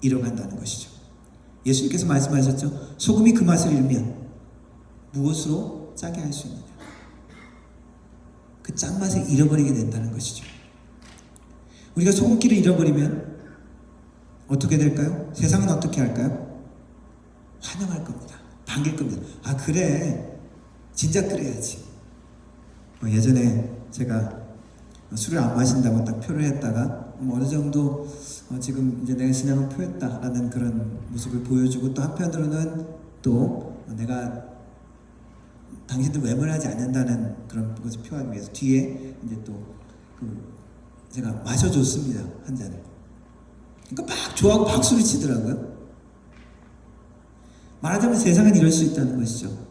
잃어간다는 것이죠. 예수님께서 말씀하셨죠. 소금이 그 맛을 잃으면 무엇으로 짜게 할 수 있느냐. 그 짠맛을 잃어버리게 된다는 것이죠. 우리가 소금기를 잃어버리면 어떻게 될까요? 세상은 어떻게 할까요? 환영할 겁니다. 반길 겁니다. 아 그래, 진작 그래야지. 예전에 제가 술을 안 마신다고 딱 표를 했다가 어느 정도 지금 이제 내가 신앙을 표했다라는 그런 모습을 보여주고, 또 한편으로는 또 내가 당신들 외면하지 않는다는 그런 것을 표하기 위해서 뒤에 이제 또 제가 마셔줬습니다, 한 잔을. 그러니까 막 좋아하고 박수를 치더라고요. 말하자면 세상은 이럴 수 있다는 것이죠.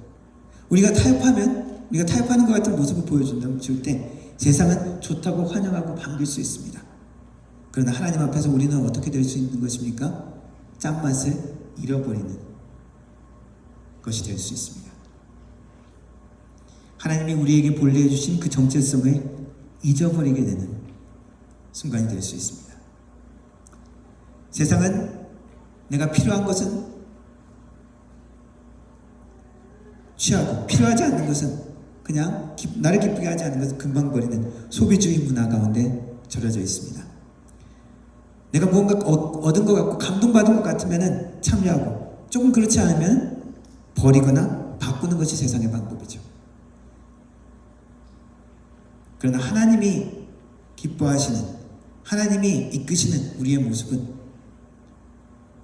우리가 타협하는 것 같은 모습을 보여준다면 줄 때 세상은 좋다고 환영하고 반길 수 있습니다. 그러나 하나님 앞에서 우리는 어떻게 될 수 있는 것입니까? 짠맛을 잃어버리는 것이 될 수 있습니다. 하나님이 우리에게 본래해 주신 그 정체성을 잊어버리게 되는 순간이 될 수 있습니다. 세상은 내가 필요한 것은 취하고 필요하지 않는 것은 그냥 나를 기쁘게 하지 않는 것은 금방 버리는 소비주의 문화 가운데 절여져 있습니다. 내가 무언가 얻은 것 같고 감동받은 것 같으면 참여하고, 조금 그렇지 않으면 버리거나 바꾸는 것이 세상의 방법이죠. 그러나 하나님이 기뻐하시는, 하나님이 이끄시는 우리의 모습은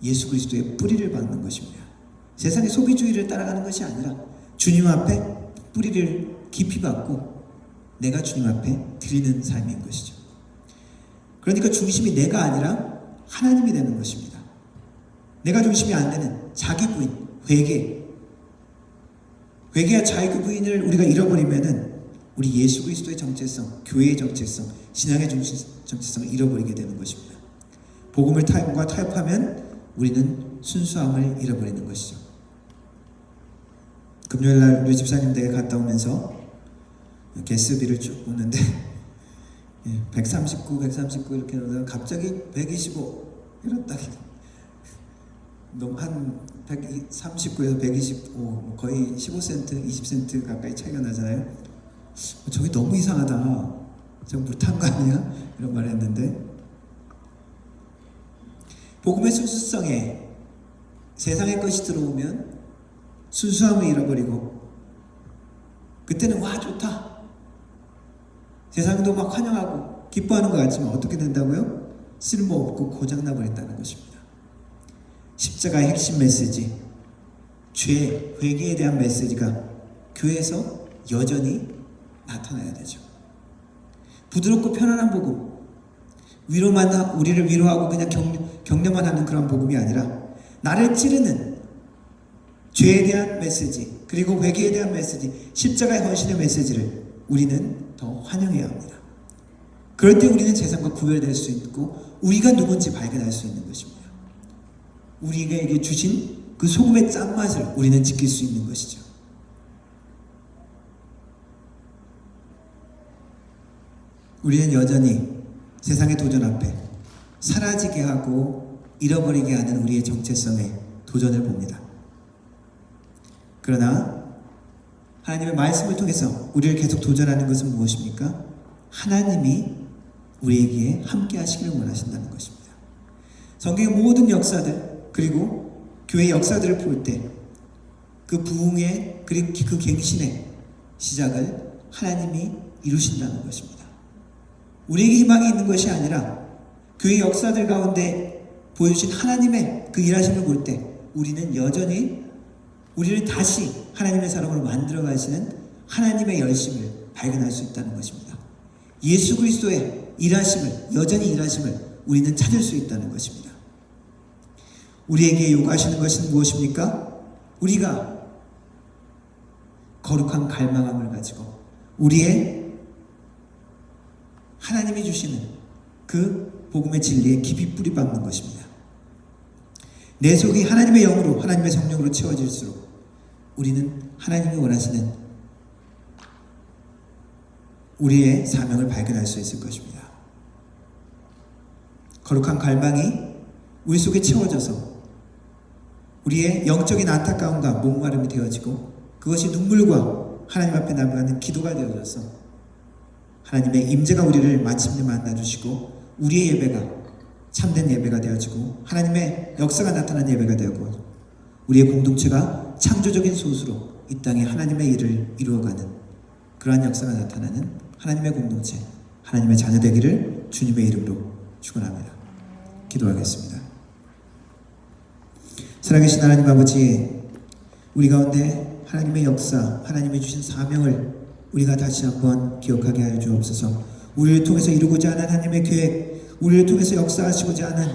예수 그리스도의 뿌리를 박는 것입니다. 세상의 소비주의를 따라가는 것이 아니라 주님 앞에 뿌리를 깊이 박고 내가 주님 앞에 드리는 삶인 것이죠. 그러니까 중심이 내가 아니라 하나님이 되는 것입니다. 내가 중심이 안 되는 자기 부인, 회개와 자기 부인을 우리가 잃어버리면은 우리 예수 그리스도의 정체성, 교회의 정체성, 신앙의 정체성을 잃어버리게 되는 것입니다. 복음을 타협하면 우리는 순수함을 잃어버리는 것이죠. 금요일날 우리 집사님 댁에 갔다 오면서 게스비를 쭉 보는데 139 이렇게 나오다가 갑자기 125 이렇다. 한 139에서 125 거의 15센트, 20센트 가까이 차이가 나잖아요. 저게 너무 이상하다. 저거 못한 거 아니야? 이런 말을 했는데, 복음의 순수성에 세상의 것이 들어오면 순수함을 잃어버리고, 그때는 와 좋다, 세상도 막 환영하고 기뻐하는 것 같지만 어떻게 된다고요? 쓸모없고 고장나 버린다는 것입니다. 십자가의 핵심 메시지, 죄, 회개에 대한 메시지가 교회에서 여전히 나타나야 되죠. 부드럽고 편안한 복음, 우리를 위로하고 그냥 격려만 하는 그런 복음이 아니라 나를 찌르는 죄에 대한 메시지, 그리고 회개에 대한 메시지, 십자가의 헌신의 메시지를 우리는 더 환영해야 합니다. 그럴 때 우리는 세상과 구별될 수 있고 우리가 누군지 발견할 수 있는 것입니다. 우리에게 주신 그 소금의 짠맛을 우리는 지킬 수 있는 것이죠. 우리는 여전히 세상의 도전 앞에 사라지게 하고 잃어버리게 하는 우리의 정체성에 도전을 봅니다. 그러나 하나님의 말씀을 통해서 우리를 계속 도전하는 것은 무엇입니까? 하나님이 우리에게 함께 하시기를 원하신다는 것입니다. 성경의 모든 역사들, 그리고 교회 역사들을 볼 때 그 부흥의, 그리고 그 갱신의 시작을 하나님이 이루신다는 것입니다. 우리에게 희망이 있는 것이 아니라 교회 역사들 가운데 보여주신 하나님의 그 일하심을 볼 때 우리는 여전히 우리를 다시 하나님의 사람으로 만들어 가시는 하나님의 열심을 발견할 수 있다는 것입니다. 예수 그리스도의 일하심을, 여전히 일하심을 우리는 찾을 수 있다는 것입니다. 우리에게 요구하시는 것은 무엇입니까? 우리가 거룩한 갈망함을 가지고 우리의 하나님이 주시는 그 복음의 진리에 깊이 뿌리 박는 것입니다. 내 속이 하나님의 영으로, 하나님의 성령으로 채워질수록 우리는 하나님이 원하시는 우리의 사명을 발견할 수 있을 것입니다. 거룩한 갈망이 우리 속에 채워져서 우리의 영적인 안타까움과 목마름이 되어지고 그것이 눈물과 하나님 앞에 나아가는 기도가 되어져서 하나님의 임재가 우리를 마침내 만나주시고 우리의 예배가 참된 예배가 되어지고 하나님의 역사가 나타난 예배가 되고 우리의 공동체가 창조적인 소수로 이 땅에 하나님의 일을 이루어가는 그러한 역사가 나타나는 하나님의 공동체, 하나님의 자녀 되기를 주님의 이름으로 축원합니다. 기도하겠습니다. 살아계신 하나님 아버지, 우리 가운데 하나님의 역사, 하나님이 주신 사명을 우리가 다시 한번 기억하게 하여 주옵소서. 우리를 통해서 이루고자 하는 하나님의 계획, 우리를 통해서 역사하시고자 하는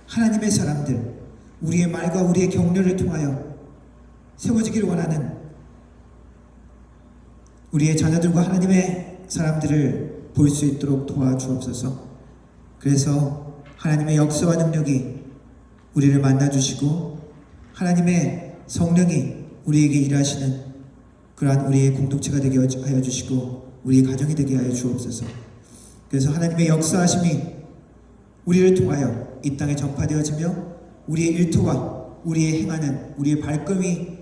하나님의 사람들, 우리의 말과 우리의 격려를 통하여 세워지기를 원하는 우리의 자녀들과 하나님의 사람들을 볼 수 있도록 도와주옵소서. 그래서 하나님의 역사와 능력이 우리를 만나주시고 하나님의 성령이 우리에게 일하시는 그러한 우리의 공동체가 되게 하여 주시고 우리의 가정이 되게 하여 주옵소서. 그래서 하나님의 역사하심이 우리를 통하여 이 땅에 전파되어지며 우리의 일터와 우리의 행하는 우리의 발걸음이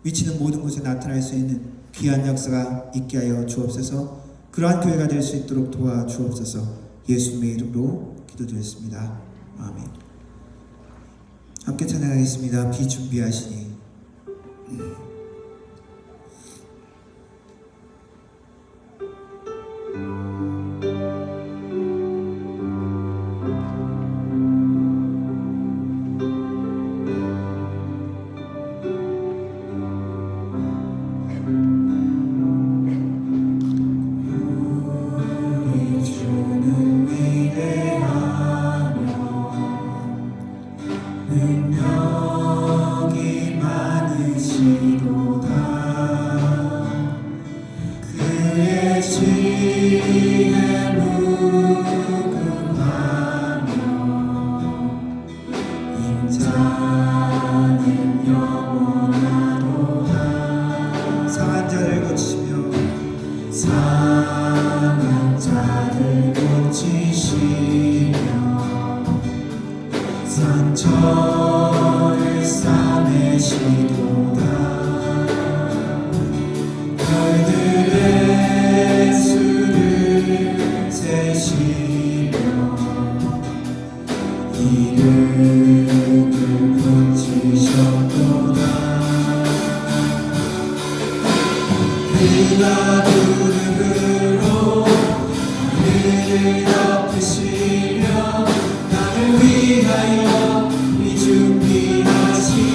미치는 모든 곳에 나타날 수 있는 귀한 역사가 있게 하여 주옵소서. 그러한 교회가 될 수 있도록 도와주옵소서. 예수님의 이름으로 기도드렸습니다. 아멘. 함께 찬양하겠습니다. 비준비하시니. 상처를 싸매시도다. 별들의 수를 세시며 이름을 붙이셨도다. 그가 무릎으로 하늘을 덮으시며 나를 위하여 준비하시니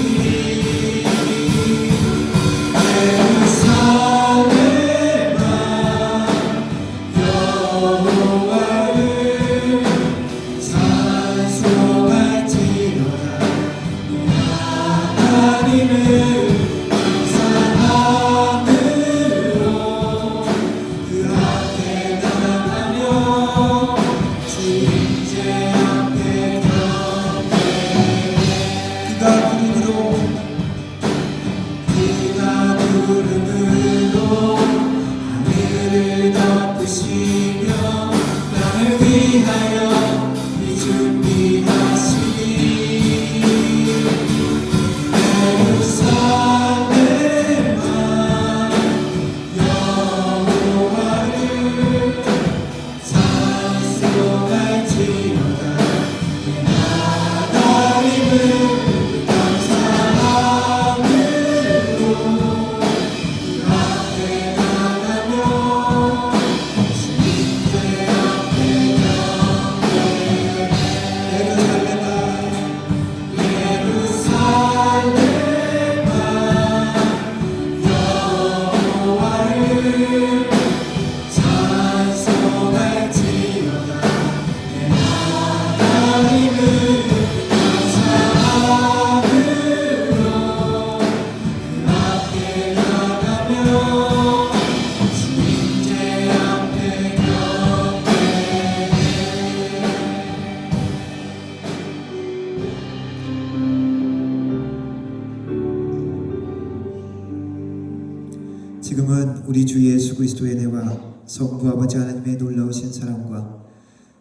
지금은 우리 주 예수 그리스도의 은혜와 성부 아버지 하나님의 놀라우신 사랑과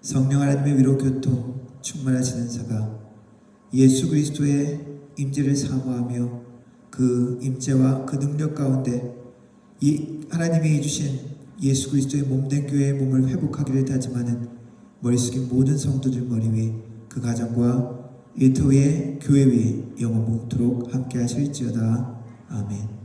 성령 하나님의 위로 교통 충만하신 은사가 예수 그리스도의 임재를 사모하며 그 임재와 그 능력 가운데 이 하나님이 주신 예수 그리스도의 몸된 교회의 몸을 회복하기를 다짐하는 머리 숙인 모든 성도들 머리 위에 그 가정과 일터 위에 교회 위에 영원 무토록 함께 하실지어다. 아멘.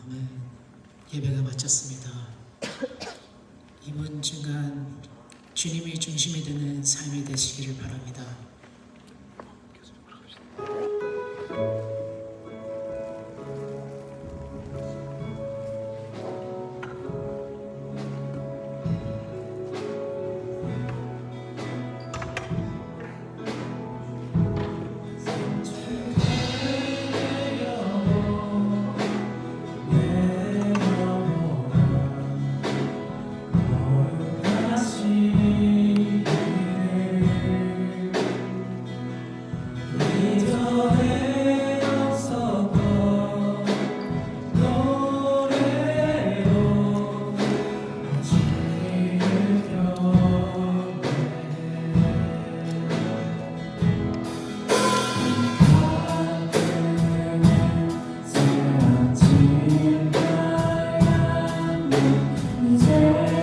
아멘. 예배가 마쳤습니다. 이번 중간 주님이 중심이 되는 삶이 되시기를 바랍니다.
이제